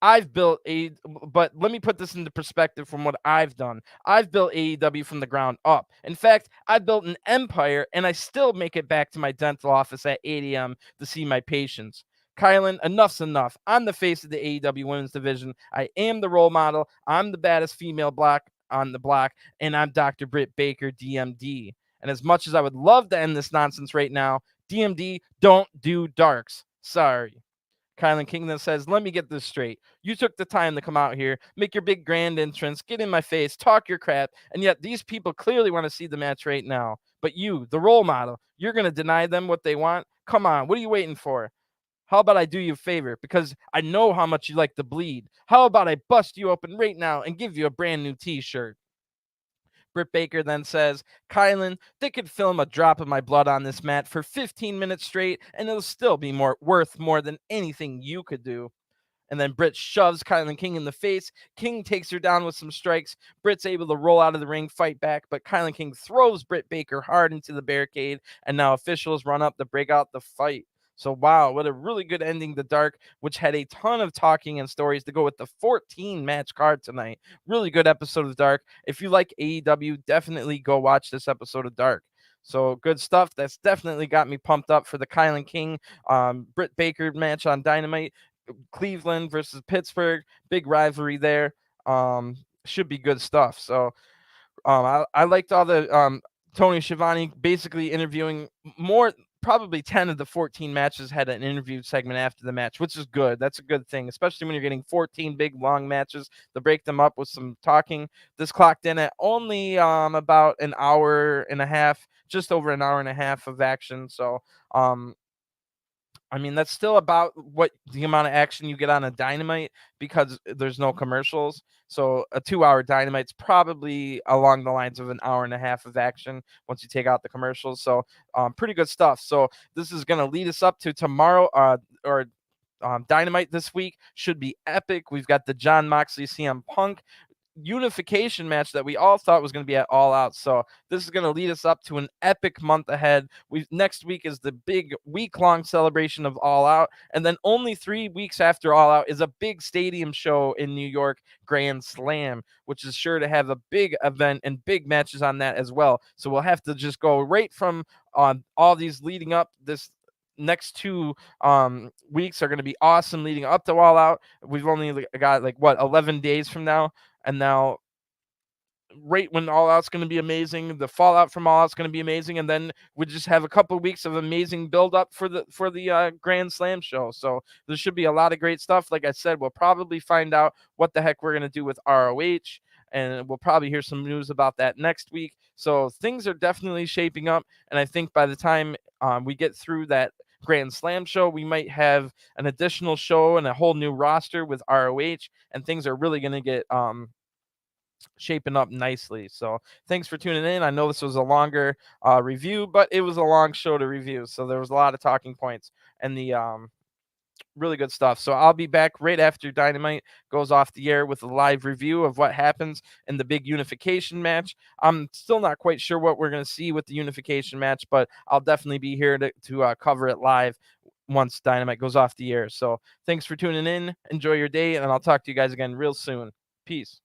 But let me put this into perspective from what I've done. I've built AEW from the ground up. In fact, I built an empire, and I still make it back to my dental office at 8 a.m. to see my patients. Kylan, enough's enough. I'm the face of the AEW women's division. I am the role model. I'm the baddest female block on the block, and I'm Dr. Britt Baker, DMD. And as much as I would love to end this nonsense right now, DMD, don't do darks. Sorry. Kylan King then says, "Let me get this straight. You took the time to come out here, make your big grand entrance, get in my face, talk your crap, and yet these people clearly want to see the match right now. But you, the role model, you're going to deny them what they want? Come on, what are you waiting for? How about I do you a favor? Because I know how much you like to bleed. How about I bust you open right now and give you a brand new t-shirt?" Britt Baker then says, "Kylan, they could film a drop of my blood on this mat for 15 minutes straight, and it'll still be worth more than anything you could do." And then Britt shoves Kylan King in the face. King takes her down with some strikes. Britt's able to roll out of the ring, fight back, but Kylan King throws Britt Baker hard into the barricade, and now officials run up to break out the fight. So, wow, what a really good ending to Dark, which had a ton of talking and stories to go with the 14-match card tonight. Really good episode of Dark. If you like AEW, definitely go watch this episode of Dark. So, good stuff. That's definitely got me pumped up for the Kylan King, Britt Baker match on Dynamite. Cleveland versus Pittsburgh, big rivalry there. Should be good stuff. So I liked all the Tony Schiavone basically interviewing more. Probably 10 of the 14 matches had an interview segment after the match, which is good. That's a good thing, especially when you're getting 14 big long matches to break them up with some talking. This clocked in at only about an hour and a half, just over an hour and a half of action. So I mean, that's still about what the amount of action you get on a Dynamite because there's no commercials. So a 2-hour Dynamite's probably along the lines of an hour and a half of action once you take out the commercials. So pretty good stuff. So this is going to lead us up to tomorrow or Dynamite this week should be epic. We've got the Jon Moxley CM Punk unification match that we all thought was going to be at All Out. So this is going to lead us up to an epic month ahead. Next week is the big week-long celebration of All Out, and then only 3 weeks after All Out is a big stadium show in New York, Grand Slam, which is sure to have a big event and big matches on that as well. So we'll have to just go right from all these leading up. This next 2 weeks are going to be awesome leading up to All Out. We've only got 11 days from now. And now, right when All Out's going to be amazing, the fallout from All Out's going to be amazing, and then we just have a couple of weeks of amazing build up for the Grand Slam show. So there should be a lot of great stuff. Like I said, we'll probably find out what the heck we're going to do with ROH, and we'll probably hear some news about that next week. So things are definitely shaping up, and I think by the time we get through that Grand Slam show, we might have an additional show and a whole new roster with ROH, and things are really going to get shaping up nicely. So thanks for tuning in. I know this was a longer review, but it was a long show to review, so there was a lot of talking points and the really good stuff. So I'll be back right after Dynamite goes off the air with a live review of what happens in the big unification match. I'm still not quite sure what we're going to see with the unification match, but I'll definitely be here to cover it live once Dynamite goes off the air. So thanks for tuning in. Enjoy your day, and I'll talk to you guys again real soon. Peace.